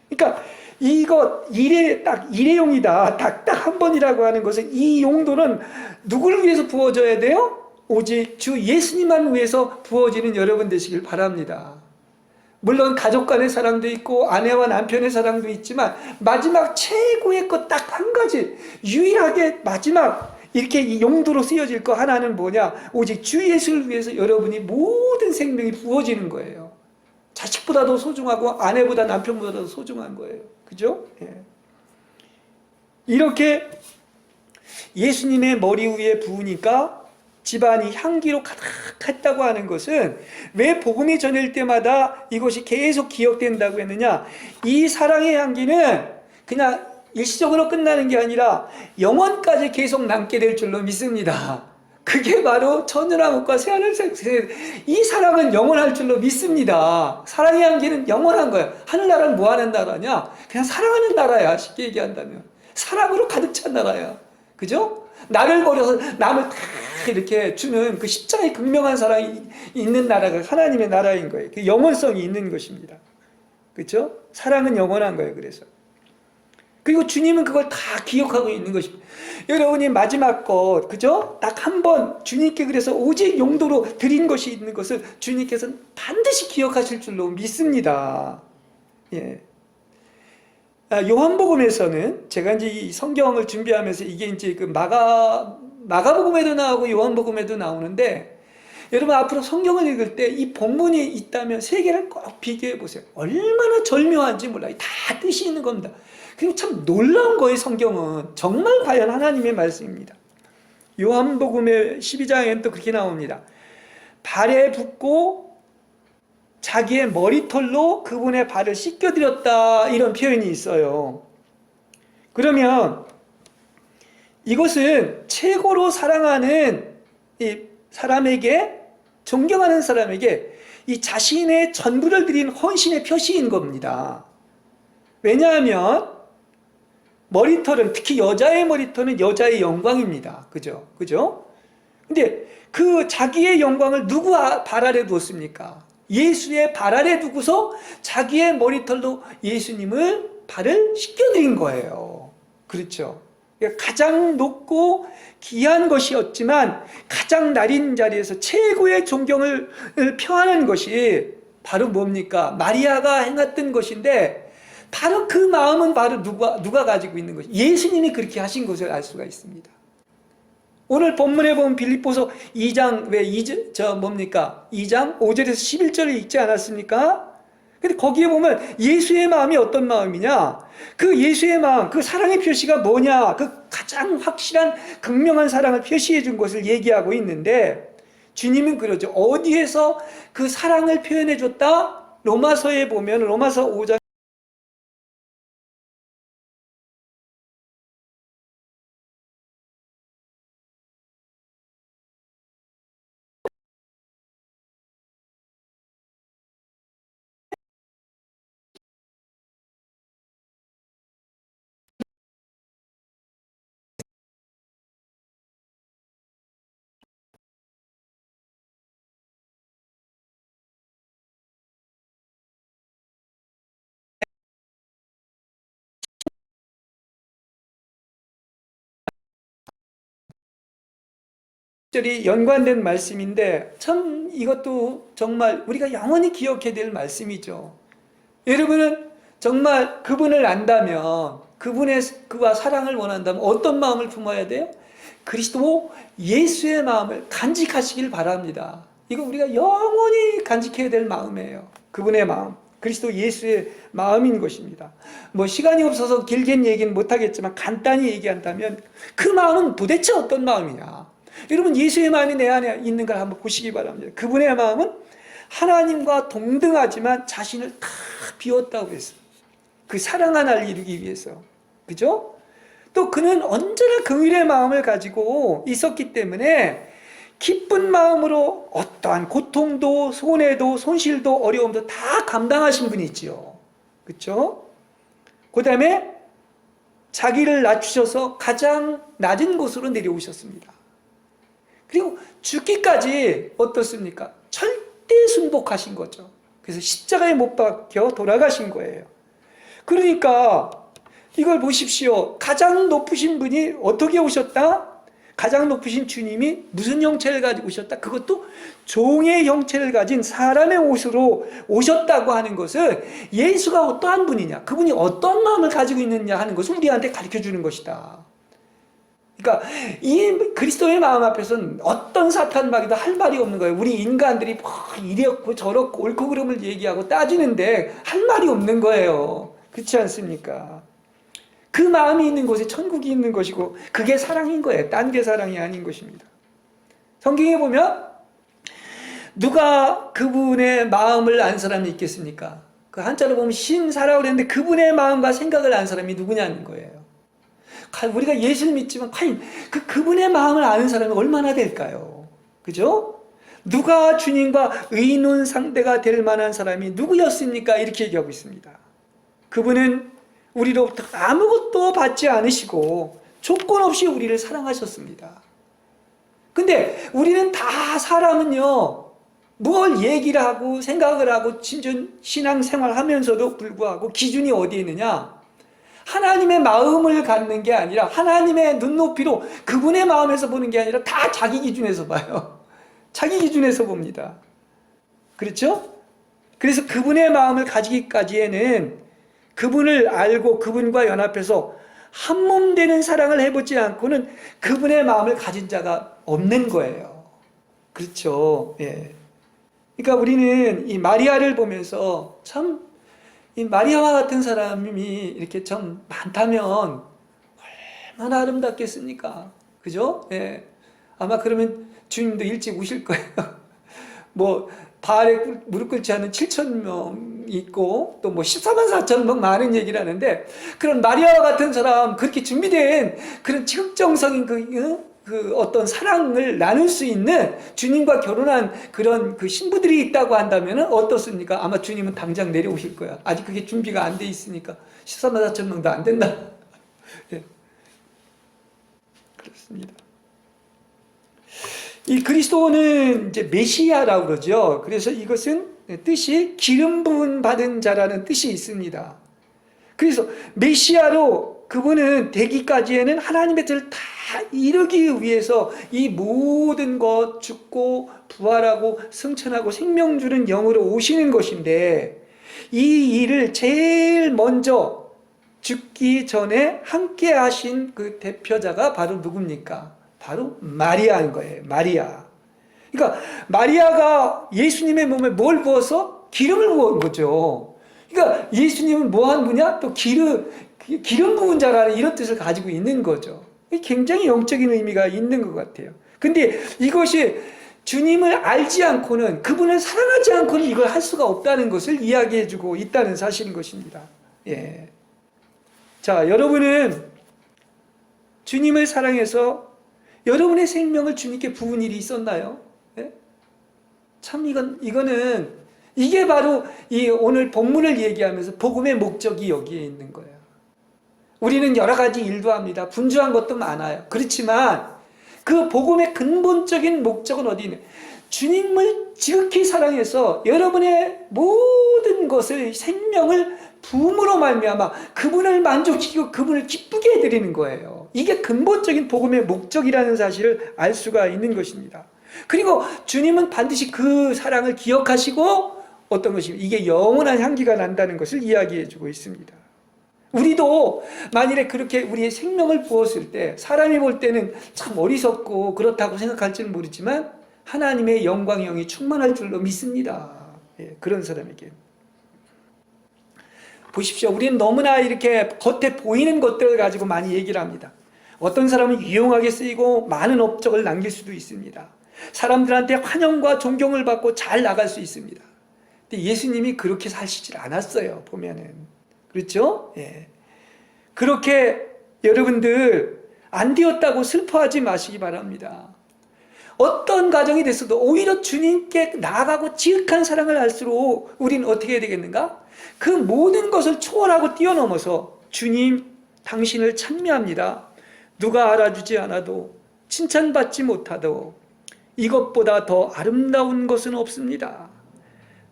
그러니까 이거 일회용이다. 딱 한 번이라고 하는 것은 이 용도는 누구를 위해서 부어져야 돼요? 오직 주 예수님만 위해서 부어지는 여러분 되시길 바랍니다. 물론 가족 간의 사랑도 있고 아내와 남편의 사랑도 있지만 마지막 최고의 것 딱 한 가지, 유일하게 마지막 이렇게 이 용도로 쓰여질 거 하나는 뭐냐? 오직 주 예수를 위해서 여러분이 모든 생명이 부어지는 거예요. 자식보다도 소중하고 아내보다 남편보다도 소중한 거예요. 그죠? 예. 이렇게 예수님의 머리 위에 부으니까 집안이 향기로 가득했다고 하는 것은 왜 복음이 전할 때마다 이것이 계속 기억된다고 했느냐? 이 사랑의 향기는 그냥 일시적으로 끝나는 게 아니라 영원까지 계속 남게 될 줄로 믿습니다. 그게 바로 천년왕국과 새하늘 새. 이 사랑은 영원할 줄로 믿습니다. 사랑의 향기는 영원한 거예요. 하늘나라는 뭐 하는 나라냐? 그냥 사랑하는 나라야. 쉽게 얘기한다면 사랑으로 가득 찬 나라야. 그죠? 나를 버려서 남을 다 이렇게 주는 그 십자가의 극명한 사랑이 있는 나라가 하나님의 나라인 거예요. 그 영원성이 있는 것입니다. 그죠? 사랑은 영원한 거예요. 그래서 그리고 주님은 그걸 다 기억하고 있는 것입니다. 여러분이 마지막 것, 그죠? 딱 한 번 주님께 그래서 오직 용도로 드린 것이 있는 것을 주님께서는 반드시 기억하실 줄로 믿습니다. 예. 요한복음에서는 제가 이제 이 성경을 준비하면서 이게 이제 그 마가복음에도 나오고 요한복음에도 나오는데, 여러분 앞으로 성경을 읽을 때 이 본문이 있다면 세 개를 꼭 비교해 보세요. 얼마나 절묘한지 몰라요. 다 뜻이 있는 겁니다. 그리고 참 놀라운 거예요. 성경은 정말 과연 하나님의 말씀입니다. 요한복음의 12장에는 또 그렇게 나옵니다. 발에 붓고 자기의 머리털로 그분의 발을 씻겨드렸다, 이런 표현이 있어요. 그러면 이것은 최고로 사랑하는 이 사람에게, 존경하는 사람에게 이 자신의 전부를 드린 헌신의 표시인 겁니다. 왜냐하면 머리털은, 특히 여자의 머리털은 여자의 영광입니다. 그죠? 그죠? 근데 그 자기의 영광을 누구 발 아래 두었습니까? 예수의 발 아래 두고서 자기의 머리털로 예수님을 발을 씻겨드린 거예요. 그렇죠? 가장 높고 귀한 것이었지만 가장 낮은 자리에서 최고의 존경을 표하는 것이 바로 뭡니까? 마리아가 행했던 것인데, 바로 그 마음은 바로 누가 가지고 있는 것이, 예수님이 그렇게 하신 것을 알 수가 있습니다. 오늘 본문에 보면 빌립보서 2장, 2장 5절에서 11절을 읽지 않았습니까? 근데 거기에 보면 예수의 마음이 어떤 마음이냐? 그 예수의 마음, 그 사랑의 표시가 뭐냐? 그 가장 확실한 극명한 사랑을 표시해 준 것을 얘기하고 있는데, 주님은 그러죠. 어디에서 그 사랑을 표현해 줬다? 로마서에 보면, 로마서 5장 절이 연관된 말씀인데, 참 이것도 정말 우리가 영원히 기억해야 될 말씀이죠. 여러분은 정말 그분을 안다면, 그와 사랑을 원한다면 어떤 마음을 품어야 돼요? 그리스도 예수의 마음을 간직하시길 바랍니다. 이거 우리가 영원히 간직해야 될 마음이에요. 그분의 마음, 그리스도 예수의 마음인 것입니다. 뭐 시간이 없어서 길게 얘기는 못하겠지만 간단히 얘기한다면 그 마음은 도대체 어떤 마음이냐? 여러분, 예수의 마음이 내 안에 있는 걸 한번 보시기 바랍니다. 그분의 마음은 하나님과 동등하지만 자신을 다 비웠다고 했어요. 그 사랑 하나를 이루기 위해서. 그죠? 또 그는 언제나 긍휼의 마음을 가지고 있었기 때문에 기쁜 마음으로 어떠한 고통도 손해도 손실도 어려움도 다 감당하신 분이지요. 그렇죠? 그 다음에 자기를 낮추셔서 가장 낮은 곳으로 내려오셨습니다. 그리고 죽기까지 어떻습니까? 절대 순복하신 거죠. 그래서 십자가에 못 박혀 돌아가신 거예요. 그러니까 이걸 보십시오. 가장 높으신 분이 어떻게 오셨다? 가장 높으신 주님이 무슨 형체를 가지고 오셨다? 그것도 종의 형체를 가진 사람의 옷으로 오셨다고 하는 것은 예수가 어떠한 분이냐, 그분이 어떤 마음을 가지고 있느냐 하는 것을 우리한테 가르쳐주는 것이다. 그러니까 이 그리스도의 마음 앞에서는 어떤 사탄 마귀도 할 말이 없는 거예요. 우리 인간들이 뭐 이랬고 저렇고 옳고 그름을 얘기하고 따지는데 할 말이 없는 거예요. 그렇지 않습니까? 그 마음이 있는 곳에 천국이 있는 것이고 그게 사랑인 거예요. 딴 게 사랑이 아닌 것입니다. 성경에 보면 누가 그분의 마음을 안 사람이 있겠습니까? 그 한자로 보면 신사라고 그랬는데 그분의 마음과 생각을 안 사람이 누구냐는 거예요. 우리가 예수를 믿지만 과연 그분의 마음을 아는 사람이 얼마나 될까요? 그죠? 누가 주님과 의논 상대가 될 만한 사람이 누구였습니까? 이렇게 얘기하고 있습니다. 그분은 우리로부터 아무것도 받지 않으시고 조건 없이 우리를 사랑하셨습니다. 근데 우리는 다 사람은요, 뭘 얘기를 하고 생각을 하고 신앙생활 하면서도 불구하고 기준이 어디에 있느냐? 하나님의 마음을 갖는 게 아니라 하나님의 눈높이로 그분의 마음에서 보는 게 아니라 다 자기 기준에서 봐요. 자기 기준에서 봅니다. 그렇죠? 그래서 그분의 마음을 가지기까지에는 그분을 알고 그분과 연합해서 한 몸 되는 사랑을 해보지 않고는 그분의 마음을 가진 자가 없는 거예요. 그렇죠? 예. 그러니까 우리는 이 마리아를 보면서 참 이 마리아와 같은 사람이 이렇게 좀 많다면 얼마나 아름답겠습니까? 그죠? 예. 아마 그러면 주님도 일찍 우실 거예요. 뭐 바알에 무릎 꿇지 않은 7,000명 있고 또 뭐 14만 4천 명 많은 얘기를 하는데, 그런 마리아와 같은 사람, 그렇게 준비된 그런 지극정성인 그 어떤 사랑을 나눌 수 있는 주님과 결혼한 그런 그 신부들이 있다고 한다면 어떻습니까? 아마 주님은 당장 내려오실 거야. 아직 그게 준비가 안 돼 있으니까 14만 4천 명도 안 된다. 예. 그렇습니다. 이 그리스도는 이제 메시아라고 그러죠. 그래서 이것은 뜻이 기름 부음 받은 자라는 뜻이 있습니다. 그래서 메시아로 그분은 되기까지에는 하나님의 뜻을 다 이루기 위해서 이 모든 것, 죽고 부활하고 승천하고 생명 주는 영으로 오시는 것인데, 이 일을 제일 먼저 죽기 전에 함께 하신 그 대표자가 바로 누굽니까? 바로 마리아인 거예요. 마리아. 그러니까 마리아가 예수님의 몸에 뭘 부어서? 기름을 부은 거죠. 그러니까 예수님은 뭐한 분이야? 또 기름 부은 자라는 이런 뜻을 가지고 있는 거죠. 굉장히 영적인 의미가 있는 것 같아요. 근데 이것이 주님을 알지 않고는, 그분을 사랑하지 않고는 이걸 할 수가 없다는 것을 이야기해주고 있다는 사실인 것입니다. 예. 자, 여러분은 주님을 사랑해서 여러분의 생명을 주님께 부은 일이 있었나요? 예? 참 이거는 이게 바로 이 오늘 본문을 얘기하면서 복음의 목적이 여기에 있는 거예요. 우리는 여러 가지 일도 합니다. 분주한 것도 많아요. 그렇지만 그 복음의 근본적인 목적은 어디 있냐? 주님을 지극히 사랑해서 여러분의 모든 것을, 생명을 부음으로 말미암아 그분을 만족시키고 그분을 기쁘게 해드리는 거예요. 이게 근본적인 복음의 목적이라는 사실을 알 수가 있는 것입니다. 그리고 주님은 반드시 그 사랑을 기억하시고 어떤 것입니까? 이게 영원한 향기가 난다는 것을 이야기해주고 있습니다. 우리도 만일에 그렇게 우리의 생명을 부었을 때 사람이 볼 때는 참 어리석고 그렇다고 생각할지는 모르지만 하나님의 영광의 영이 충만할 줄로 믿습니다. 예, 그런 사람에게. 보십시오. 우리는 너무나 이렇게 겉에 보이는 것들을 가지고 많이 얘기를 합니다. 어떤 사람은 유용하게 쓰이고 많은 업적을 남길 수도 있습니다. 사람들한테 환영과 존경을 받고 잘 나갈 수 있습니다. 근데 예수님이 그렇게 사시질 않았어요. 보면은. 그렇죠? 예. 그렇게 여러분들 안 되었다고 슬퍼하지 마시기 바랍니다. 어떤 가정이 됐어도 오히려 주님께 나아가고 지극한 사랑을 할수록 우리는 어떻게 해야 되겠는가? 그 모든 것을 초월하고 뛰어넘어서 주님, 당신을 찬미합니다. 누가 알아주지 않아도 칭찬받지 못하도 이것보다 더 아름다운 것은 없습니다.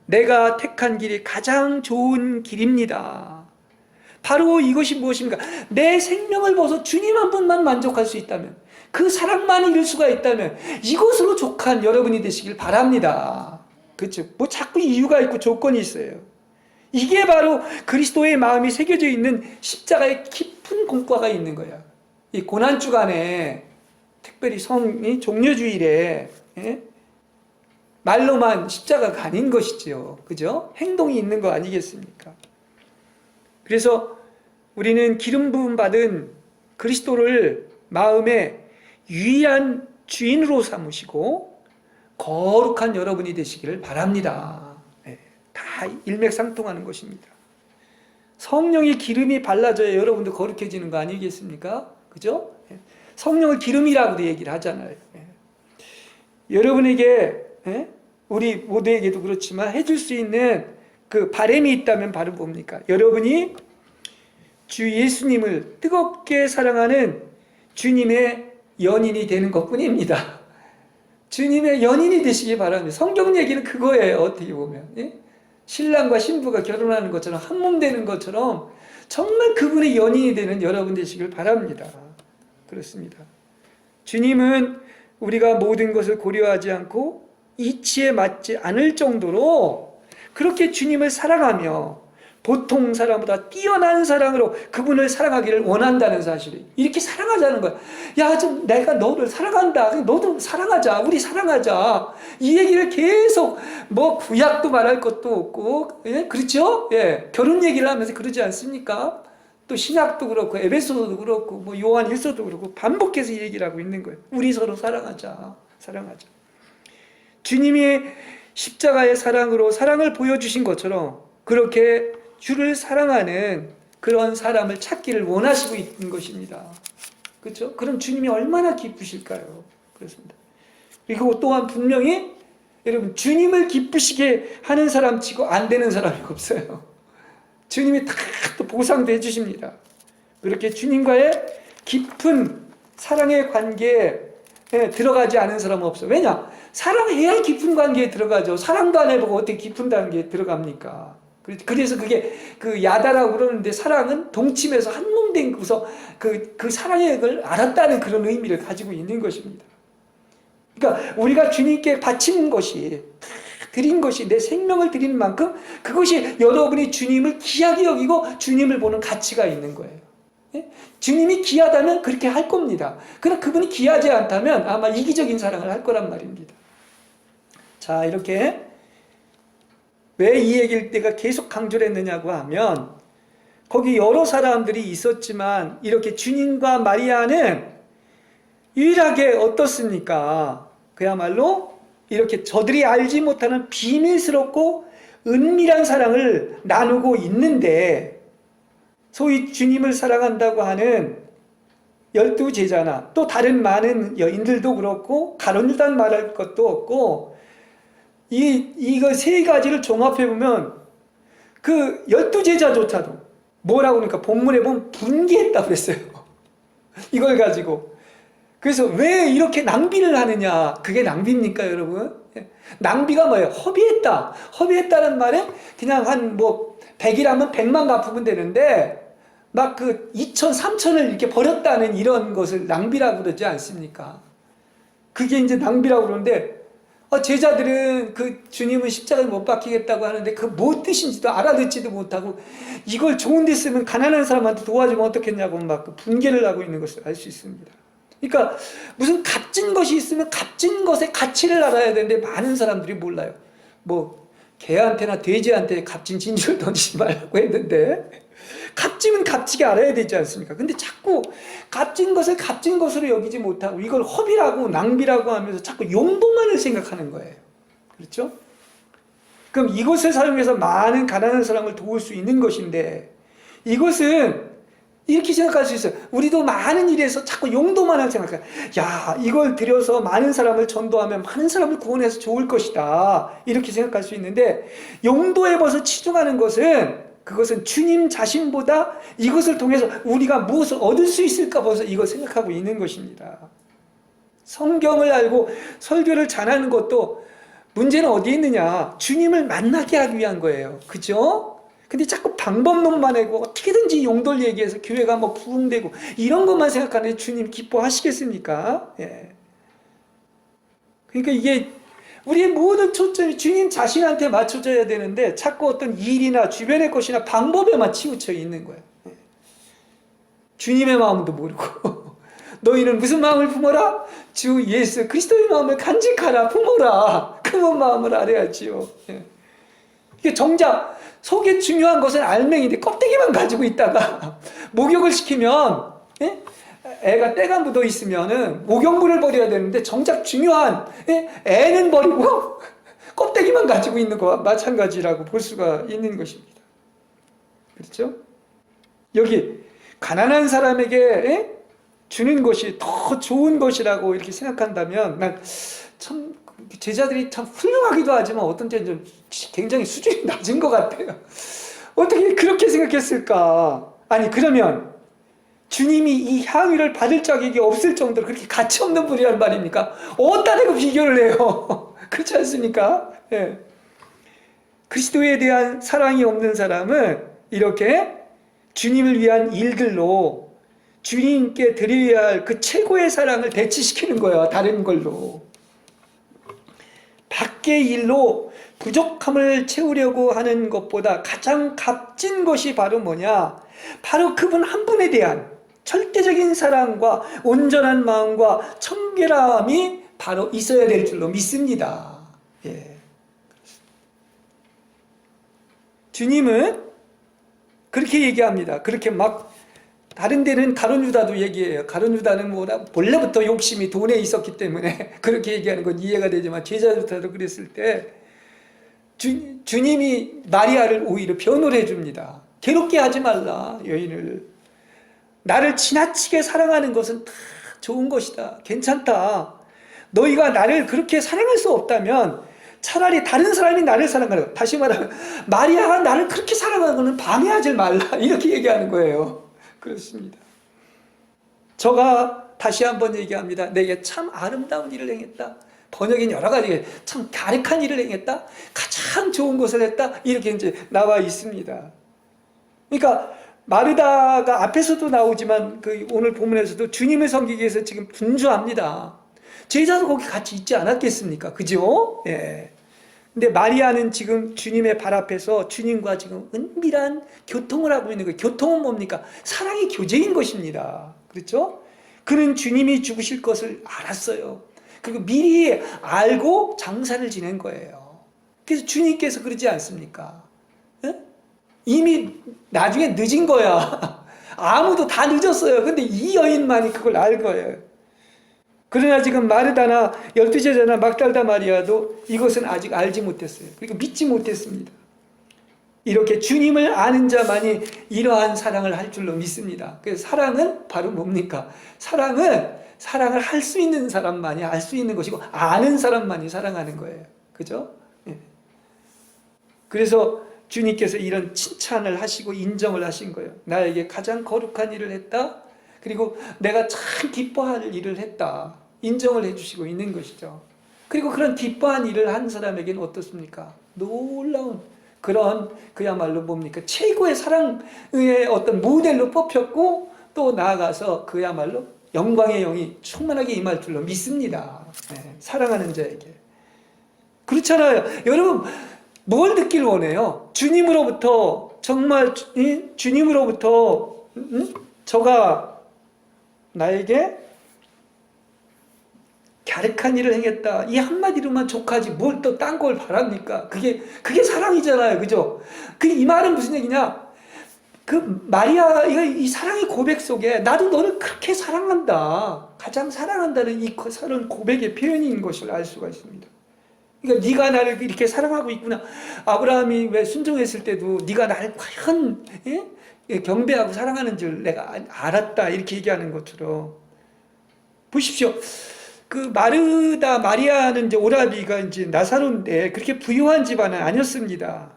내가 택한 길이 가장 좋은 길입니다. 바로 이것이 무엇입니까? 내 생명을 벗어 주님 한 분만 만족할 수 있다면, 그 사랑만 이룰 수가 있다면 이것으로 족한 여러분이 되시길 바랍니다. 그렇죠? 뭐 자꾸 이유가 있고 조건이 있어요. 이게 바로 그리스도의 마음이 새겨져 있는 십자가의 깊은 공과가 있는 거야. 이 고난주간에, 특별히 성이 종려주일에, 예? 말로만 십자가가 아닌 것이죠. 그죠? 행동이 있는 거 아니겠습니까? 그래서 우리는 기름 부음 받은 그리스도를 마음의 유일한 주인으로 삼으시고 거룩한 여러분이 되시기를 바랍니다. 네, 다 일맥상통하는 것입니다. 성령의 기름이 발라져야 여러분도 거룩해지는 거 아니겠습니까? 그죠? 성령을 기름이라고도 얘기를 하잖아요. 여러분에게, 우리 모두에게도 그렇지만 해줄 수 있는 그 바람이 있다면 바로 뭡니까? 여러분이 주 예수님을 뜨겁게 사랑하는 주님의 연인이 되는 것뿐입니다. 주님의 연인이 되시기 바랍니다. 성경 얘기는 그거예요. 어떻게 보면 신랑과 신부가 결혼하는 것처럼 한 몸 되는 것처럼 정말 그분의 연인이 되는 여러분 되시길 바랍니다. 그렇습니다. 주님은 우리가 모든 것을 고려하지 않고 이치에 맞지 않을 정도로 그렇게 주님을 사랑하며 보통 사람보다 뛰어난 사랑으로 그분을 사랑하기를 원한다는 사실이, 이렇게 사랑하자는 거야. 야, 좀 내가 너를 사랑한다. 너도 사랑하자. 우리 사랑하자. 이 얘기를 계속 뭐 구약도 말할 것도 없고, 그렇죠? 결혼 얘기를 하면서 그러지 않습니까? 또 신약도 그렇고 에베소서도 그렇고 뭐 요한 1서도 그렇고 반복해서 얘기를 하고 있는 거예요. 우리 서로 사랑하자. 사랑하자. 주님이 십자가의 사랑으로 사랑을 보여주신 것처럼 그렇게 주를 사랑하는 그런 사람을 찾기를 원하시고 있는 것입니다. 그렇죠? 그럼 주님이 얼마나 기쁘실까요? 그렇습니다. 그리고 또한 분명히 여러분, 주님을 기쁘시게 하는 사람 치고 안 되는 사람이 없어요. 주님이 다 또 보상도 해주십니다. 그렇게 주님과의 깊은 사랑의 관계에 들어가지 않은 사람은 없어요. 왜냐? 사랑해야 깊은 관계에 들어가죠. 사랑도 안 해보고 어떻게 깊은 관계에 들어갑니까? 그래서 그게 그 야다라고 그러는데, 사랑은 동침해서 한 몸 된 거서 그 사랑의 걸 알았다는 그런 의미를 가지고 있는 것입니다. 그러니까 우리가 주님께 바친 것이, 드린 것이, 내 생명을 드리는 만큼 그것이 여러분이 주님을 귀하게 여기고 주님을 보는 가치가 있는 거예요. 주님이 귀하다면 그렇게 할 겁니다. 그러나 그분이 귀하지 않다면 아마 이기적인 사랑을 할 거란 말입니다. 자, 이렇게 왜 이 얘기를 내가 계속 강조를 했느냐고 하면, 거기 여러 사람들이 있었지만 이렇게 주님과 마리아는 유일하게 어떻습니까? 그야말로 이렇게 저들이 알지 못하는 비밀스럽고 은밀한 사랑을 나누고 있는데, 소위 주님을 사랑한다고 하는 12제자나 또 다른 많은 여인들도 그렇고 가론유다는 말할 것도 없고, 이거 세 가지를 종합해보면 그 12제자조차도 뭐라고 그러니까 본문에 보면 분개했다고 그랬어요. 이걸 가지고. 그래서 왜 이렇게 낭비를 하느냐? 그게 낭비입니까, 여러분? 낭비가 뭐예요? 허비했다. 허비했다는 말은 그냥 한 뭐 100이라면 100만 갚으면 되는데 막 그 2천, 3천을 이렇게 버렸다는 이런 것을 낭비라고 그러지 않습니까? 그게 이제 낭비라고 그러는데, 제자들은 그 주님은 십자가를 못 박히겠다고 하는데 그 뭐 뜻인지도 알아듣지도 못하고, 이걸 좋은 데 쓰면 가난한 사람한테 도와주면 어떻겠냐고 막 분개를 하고 있는 것을 알 수 있습니다. 그러니까 무슨 값진 것이 있으면 값진 것의 가치를 알아야 되는데 많은 사람들이 몰라요. 뭐 개한테나 돼지한테 값진 진주를 던지지 말라고 했는데, 값지면 값지게 알아야 되지 않습니까? 근데 자꾸 값진 것을 값진 것으로 여기지 못하고 이걸 허비라고 낭비라고 하면서 자꾸 용도만을 생각하는 거예요. 그렇죠? 그럼 이것을 사용해서 많은 가난한 사람을 도울 수 있는 것인데, 이것은 이렇게 생각할 수 있어요. 우리도 많은 일에서 자꾸 용도만을 생각해요. 야, 이걸 들여서 많은 사람을 전도하면 많은 사람을 구원해서 좋을 것이다. 이렇게 생각할 수 있는데, 용도에 벌써 치중하는 것은, 그것은 주님 자신보다 이것을 통해서 우리가 무엇을 얻을 수 있을까 벌써 이걸 생각하고 있는 것입니다. 성경을 알고 설교를 잘하는 것도 문제는 어디에 있느냐? 주님을 만나게 하기 위한 거예요. 그죠? 근데 자꾸 방법론만 하고 어떻게든지 용도를 얘기해서 교회가 뭐 부흥되고 이런 것만 생각하는데 주님 기뻐하시겠습니까? 예. 그러니까 이게 우리의 모든 초점이 주님 자신한테 맞춰져야 되는데 자꾸 어떤 일이나 주변의 것이나 방법에만 치우쳐 있는 거예요. 예. 주님의 마음도 모르고 너희는 무슨 마음을 품어라? 주 예수 그리스도의 마음을 간직하라, 품어라. 그런 마음을 알아야지요. 예. 이게 정작 속에 중요한 것은 알맹이인데 껍데기만 가지고 있다가 목욕을 시키면, 예? 애가 때가 묻어 있으면은 목욕물을 버려야 되는데 정작 중요한, 예? 애는 버리고 껍데기만 가지고 있는 것과 마찬가지라고 볼 수가 있는 것입니다. 그렇죠? 여기 가난한 사람에게, 예? 주는 것이 더 좋은 것이라고 이렇게 생각한다면 난 참 제자들이 참 훌륭하기도 하지만 어떤 때는 좀 굉장히 수준이 낮은 것 같아요. 어떻게 그렇게 생각했을까? 아니 그러면 주님이 이 향유를 받을 자격이 없을 정도로 그렇게 가치 없는 분이란 말입니까? 어디다 대고 비교를 해요? 그렇지 않습니까? 예. 그리스도에 대한 사랑이 없는 사람은 이렇게 주님을 위한 일들로 주님께 드려야 할 그 최고의 사랑을 대치시키는 거예요. 다른 걸로. 밖의 일로 부족함을 채우려고 하는 것보다 가장 값진 것이 바로 뭐냐? 바로 그분 한 분에 대한 절대적인 사랑과 온전한 마음과 청결함이 바로 있어야 될 줄로 믿습니다. 예. 주님은 그렇게 얘기합니다. 그렇게 막 다른 데는 가룟 유다도 얘기해요. 가룟 유다는 뭐라 본래부터 욕심이 돈에 있었기 때문에 그렇게 얘기하는 건 이해가 되지만 제자들도 그랬을 때 주님이 마리아를 오히려 변호를 해줍니다. 괴롭게 하지 말라 여인을. 나를 지나치게 사랑하는 것은 다 좋은 것이다. 괜찮다. 너희가 나를 그렇게 사랑할 수 없다면 차라리 다른 사람이 나를 사랑하라. 다시 말하면 마리아가 나를 그렇게 사랑하는 것은 방해하지 말라. 이렇게 얘기하는 거예요. 그렇습니다. 저가 다시 한번 얘기합니다. 내게 참 아름다운 일을 행했다. 번역인 여러 가지 참 가득한 일을 행했다. 가장 좋은 것을 했다. 이렇게 이제 나와 있습니다. 그러니까 마르다가 앞에서도 나오지만 그 오늘 본문에서도 주님을 섬기기 위해서 지금 분주합니다. 제자도 거기 같이 있지 않았겠습니까? 그죠? 예. 근데 마리아는 지금 주님의 발 앞에서 주님과 지금 은밀한 교통을 하고 있는 거예요. 교통은 뭡니까? 사랑의 교제인 것입니다. 그렇죠? 그는 주님이 죽으실 것을 알았어요. 그리고 미리 알고 장사를 지낸 거예요. 그래서 주님께서 그러지 않습니까? 예? 이미 나중에 늦은 거야. 아무도 다 늦었어요. 근데 이 여인만이 그걸 알 거예요. 그러나 지금 마르다나 12제자나 막달다 마리아도 이것은 아직 알지 못했어요. 그리고 믿지 못했습니다. 이렇게 주님을 아는 자만이 이러한 사랑을 할 줄로 믿습니다. 그래서 사랑은 바로 뭡니까? 사랑은 사랑을 할 수 있는 사람만이 알 수 있는 것이고 아는 사람만이 사랑하는 거예요. 그죠? 예. 그래서 주님께서 이런 칭찬을 하시고 인정을 하신 거예요. 나에게 가장 거룩한 일을 했다. 그리고 내가 참 기뻐할 일을 했다. 인정을 해주시고 있는 것이죠. 그리고 그런 기뻐한 일을 한 사람에게는 어떻습니까? 놀라운 그런 그야말로 뭡니까? 최고의 사랑의 어떤 모델로 뽑혔고 또 나아가서 그야말로 영광의 영이 충만하게 임할 줄로 믿습니다. 네, 사랑하는 자에게. 그렇잖아요. 여러분 뭘 듣길 원해요? 주님으로부터 정말 주님으로부터 저가 나에게 갸륵한 일을 행했다. 이 한마디로만 족하지 뭘 또 딴 걸 바랍니까? 그게 사랑이잖아요. 그죠? 이 말은 무슨 얘기냐? 그 마리아 이 사랑의 고백 속에 나도 너를 그렇게 사랑한다. 가장 사랑한다는 이 서른 고백의 표현인 것을 알 수가 있습니다. 그러니까 네가 나를 이렇게 사랑하고 있구나. 아브라함이 왜 순종했을 때도 네가 나를 과연 경배하고 사랑하는 줄 내가 알았다. 이렇게 얘기하는 것처럼 보십시오. 그 마리아는 이제 오라비가 이제 나사로인데 그렇게 부유한 집안은 아니었습니다.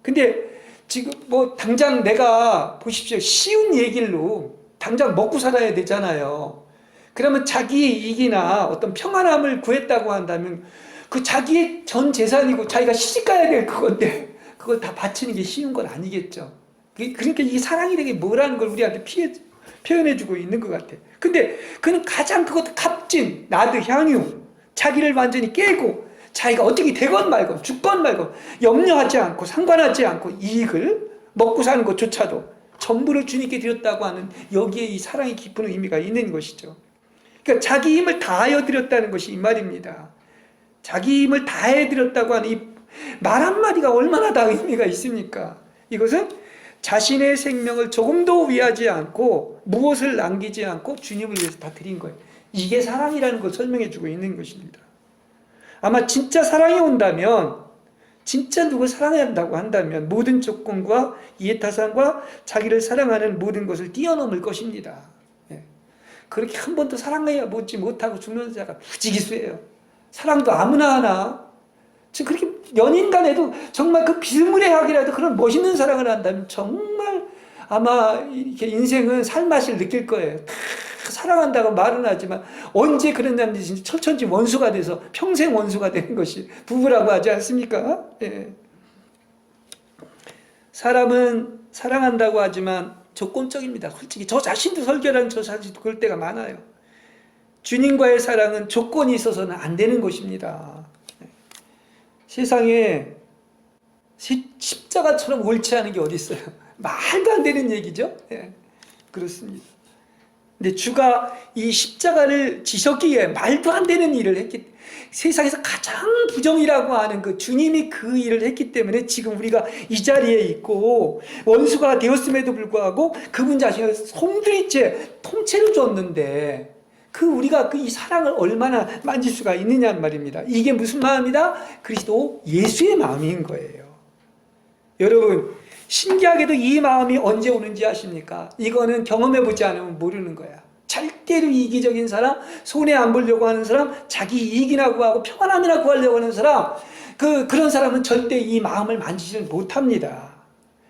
근데 지금 뭐 당장 내가 보십시오. 쉬운 얘기로 당장 먹고 살아야 되잖아요. 그러면 자기의 이익이나 어떤 평안함을 구했다고 한다면 그 자기의 전 재산이고 자기가 시집가야 될 그건데 그걸 다 바치는 게 쉬운 건 아니겠죠. 그러니까 이게 사랑이라는 게 뭐라는 걸 우리한테 표현해주고 있는 것 같아. 근데 그는 가장 그것도 값진 나드 향유, 자기를 완전히 깨고 자기가 어떻게 되건 말건 죽건 말건 염려하지 않고 상관하지 않고 이익을 먹고 사는 것조차도 전부를 주님께 드렸다고 하는 여기에 이 사랑이 깊은 의미가 있는 것이죠. 그러니까 자기 힘을 다하여 드렸다는 것이 이 말입니다. 자기 힘을 다해 드렸다고 하는 이 말 한마디가 얼마나 다 의미가 있습니까? 이것은 자신의 생명을 조금도 위하지 않고 무엇을 남기지 않고 주님을 위해서 다 드린 거예요. 이게 사랑이라는 걸 설명해 주고 있는 것입니다. 아마 진짜 사랑이 온다면 진짜 누굴 사랑해야 한다고 한다면 모든 조건과 이해타산과 자기를 사랑하는 모든 것을 뛰어넘을 것입니다. 그렇게 한 번도 사랑해 보지 못하고 죽는 자가 부지기수예요. 사랑도 아무나 하나. 지금 그렇게 연인 간에도 정말 그 비스무리하게라도 그런 멋있는 사랑을 한다면 정말 아마 이렇게 인생은 살맛을 느낄 거예요. 다 사랑한다고 말은 하지만 언제 그런 남짓이 철천지 원수가 돼서 평생 원수가 되는 것이 부부라고 하지 않습니까? 예. 사람은 사랑한다고 하지만 조건적입니다. 솔직히 저 자신도 설교라는 저 자신도 그럴 때가 많아요. 주님과의 사랑은 조건이 있어서는 안 되는 것입니다. 세상에 십자가처럼 옳지 않은 게 어디 있어요? 말도 안 되는 얘기죠. 예, 그렇습니다. 근데 주가 이 십자가를 지셨기에 말도 안 되는 일을 했기, 세상에서 가장 부정이라고 하는 그 주님이 그 일을 했기 때문에 지금 우리가 이 자리에 있고, 원수가 되었음에도 불구하고 그분 자신을 송두리째 통째로 줬는데 그 우리가 그 이 사랑을 얼마나 만질 수가 있느냐는 말입니다. 이게 무슨 마음이다? 그리스도 예수의 마음인 거예요. 여러분, 신기하게도 이 마음이 언제 오는지 아십니까? 이거는 경험해보지 않으면 모르는 거야. 절대로 이기적인 사람, 손해 안 보려고 하는 사람, 자기 이익이나 구하고 평안함이나 구하려고 하는 사람, 그런 사람은 절대 이 마음을 만지지 못합니다.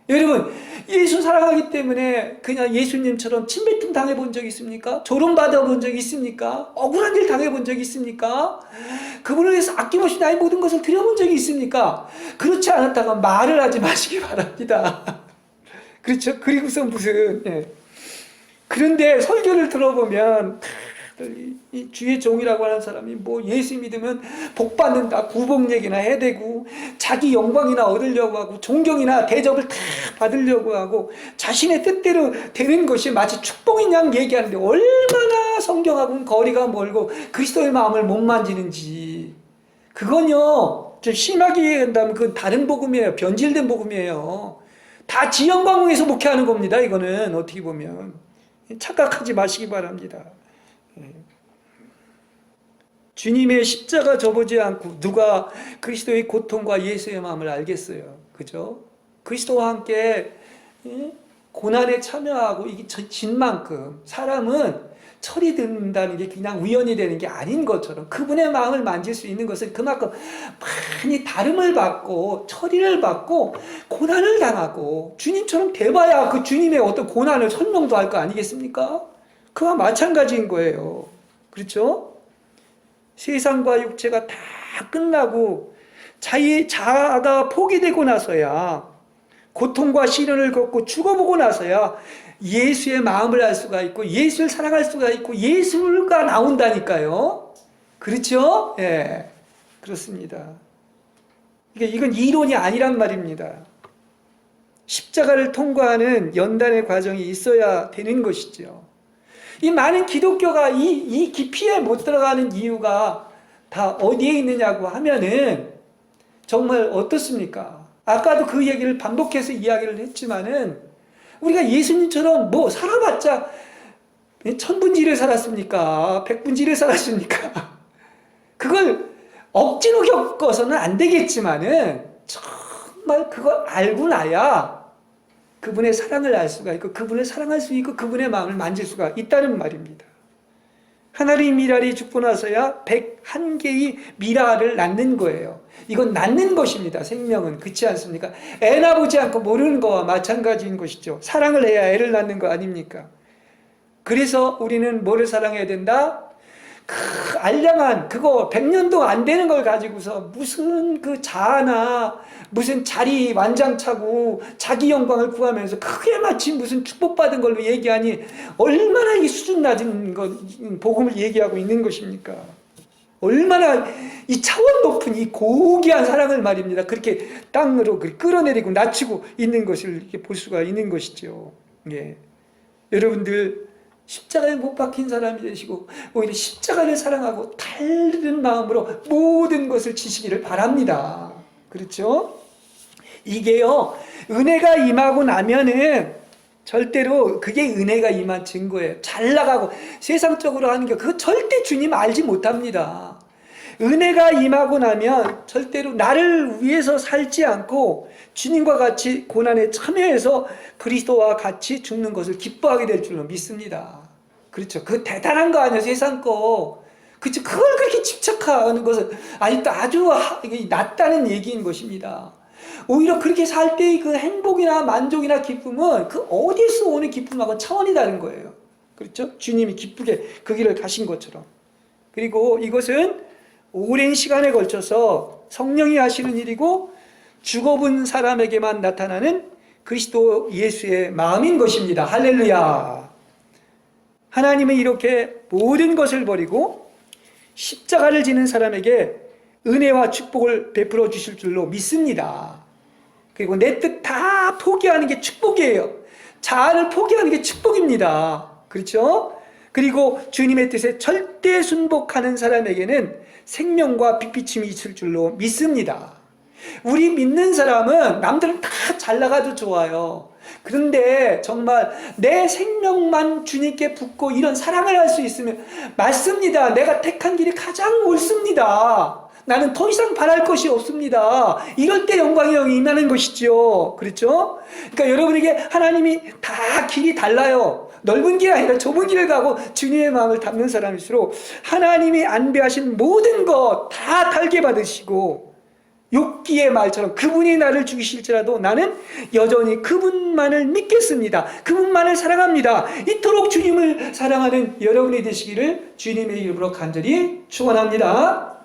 여러분, 예수 사랑하기 때문에 그냥 예수님처럼 침뱉음 당해본 적 있습니까? 조롱받아본 적 있습니까? 억울한 일 당해본 적 있습니까? 그분을 위해서 아낌없이 나의 모든 것을 드려본 적이 있습니까? 그렇지 않았다가 말을 하지 마시기 바랍니다. 그렇죠? 그리고서 무슨, 예. 그런데 설교를 들어보면 이 주의 종이라고 하는 사람이 뭐 예수 믿으면 복 받는다, 구복 얘기나 해대고, 자기 영광이나 얻으려고 하고, 존경이나 대접을 다 받으려고 하고, 자신의 뜻대로 되는 것이 마치 축복인 양 얘기하는데 얼마나 성경하고는 거리가 멀고 그리스도의 마음을 못 만지는지. 그건요, 좀 심하게 얘기한다면 그건 다른 복음이에요. 변질된 복음이에요. 다 지연방송에서 목회하는 겁니다. 이거는 어떻게 보면 착각하지 마시기 바랍니다. 주님의 십자가 져보지 않고 누가 그리스도의 고통과 예수의 마음을 알겠어요. 그죠? 그리스도와 함께 고난에 참여하고 이게 진 만큼 사람은 철이 든다는 게 그냥 우연이 되는 게 아닌 것처럼 그분의 마음을 만질 수 있는 것은 그만큼 많이 다름을 받고 처리를 받고 고난을 당하고 주님처럼 돼봐야 그 주님의 어떤 고난을 설명도 할 거 아니겠습니까? 그와 마찬가지인 거예요. 그렇죠? 세상과 육체가 다 끝나고 자아가 포기되고 나서야, 고통과 시련을 겪고 죽어보고 나서야 예수의 마음을 알 수가 있고 예수를 사랑할 수가 있고 예수가 나온다니까요. 그렇죠? 예, 그렇습니다. 이건 이론이 아니란 말입니다. 십자가를 통과하는 연단의 과정이 있어야 되는 것이죠. 이 많은 기독교가 이 깊이에 못 들어가는 이유가 다 어디에 있느냐고 하면은 정말 어떻습니까? 아까도 그 얘기를 반복해서 이야기를 했지만은 우리가 예수님처럼 뭐 살아봤자 천분지를 살았습니까? 백분지를 살았습니까? 그걸 억지로 겪어서는 안 되겠지만은 정말 그걸 알고 나야 그분의 사랑을 알 수가 있고 그분을 사랑할 수 있고 그분의 마음을 만질 수가 있다는 말입니다. 하나님 미랄이 죽고 나서야 101개의 미랄을 낳는 거예요. 이건 낳는 것입니다. 생명은. 그렇지 않습니까? 애 낳아보지 않고 모르는 거와 마찬가지인 것이죠. 사랑을 해야 애를 낳는 거 아닙니까? 그래서 우리는 뭐를 사랑해야 된다? 그 알량한 그거 100년도 안 되는 걸 가지고서 무슨 그 자아나 무슨 자리 완장차고 자기 영광을 구하면서 크게 마치 무슨 축복받은 걸로 얘기하니 얼마나 이 수준 낮은 복음을 얘기하고 있는 것입니까? 얼마나 이 차원 높은 이 고귀한 사랑을 말입니다. 그렇게 땅으로 끌어내리고 낮추고 있는 것을 이렇게 볼 수가 있는 것이죠. 예. 여러분들 십자가에 못 박힌 사람이 되시고 오히려 십자가를 사랑하고 다른 마음으로 모든 것을 지시기를 바랍니다. 그렇죠? 이게요, 은혜가 임하고 나면은 절대로 그게 은혜가 임한 증거예요. 잘 나가고 세상적으로 하는 게 그거 절대 주님 알지 못합니다. 은혜가 임하고 나면 절대로 나를 위해서 살지 않고 주님과 같이 고난에 참여해서 그리스도와 같이 죽는 것을 기뻐하게 될 줄로 믿습니다. 그렇죠. 그 대단한 거 아니에요, 세상 거. 그렇죠. 그걸 그렇게 집착하는 것은 아직도 아주 이게 낮다는 얘기인 것입니다. 오히려 그렇게 살 때의 그 행복이나 만족이나 기쁨은 그 어디서 오는 기쁨하고 차원이 다른 거예요. 그렇죠? 주님이 기쁘게 그 길을 가신 것처럼. 그리고 이것은 오랜 시간에 걸쳐서 성령이 하시는 일이고 죽어본 사람에게만 나타나는 그리스도 예수의 마음인 것입니다. 할렐루야. 하나님은 이렇게 모든 것을 버리고 십자가를 지는 사람에게 은혜와 축복을 베풀어 주실 줄로 믿습니다. 그리고 내 뜻 다 포기하는 게 축복이에요. 자아를 포기하는 게 축복입니다. 그렇죠? 그리고 주님의 뜻에 절대 순복하는 사람에게는 생명과 빛비침이 있을 줄로 믿습니다. 우리 믿는 사람은 남들은 다 잘 나가도 좋아요. 그런데 정말 내 생명만 주님께 붓고 이런 사랑을 할 수 있으면 맞습니다. 내가 택한 길이 가장 옳습니다. 나는 더 이상 바랄 것이 없습니다. 이럴 때 영광의 영이 임하는 것이죠. 그렇죠? 그러니까 여러분에게 하나님이 다 길이 달라요. 넓은 길 아니라 좁은 길을 가고 주님의 마음을 담는 사람일수록 하나님이 안배하신 모든 것 다 달게 받으시고 욥기의 말처럼 그분이 나를 죽이실지라도 나는 여전히 그분만을 믿겠습니다. 그분만을 사랑합니다. 이토록 주님을 사랑하는 여러분이 되시기를 주님의 이름으로 간절히 축원합니다.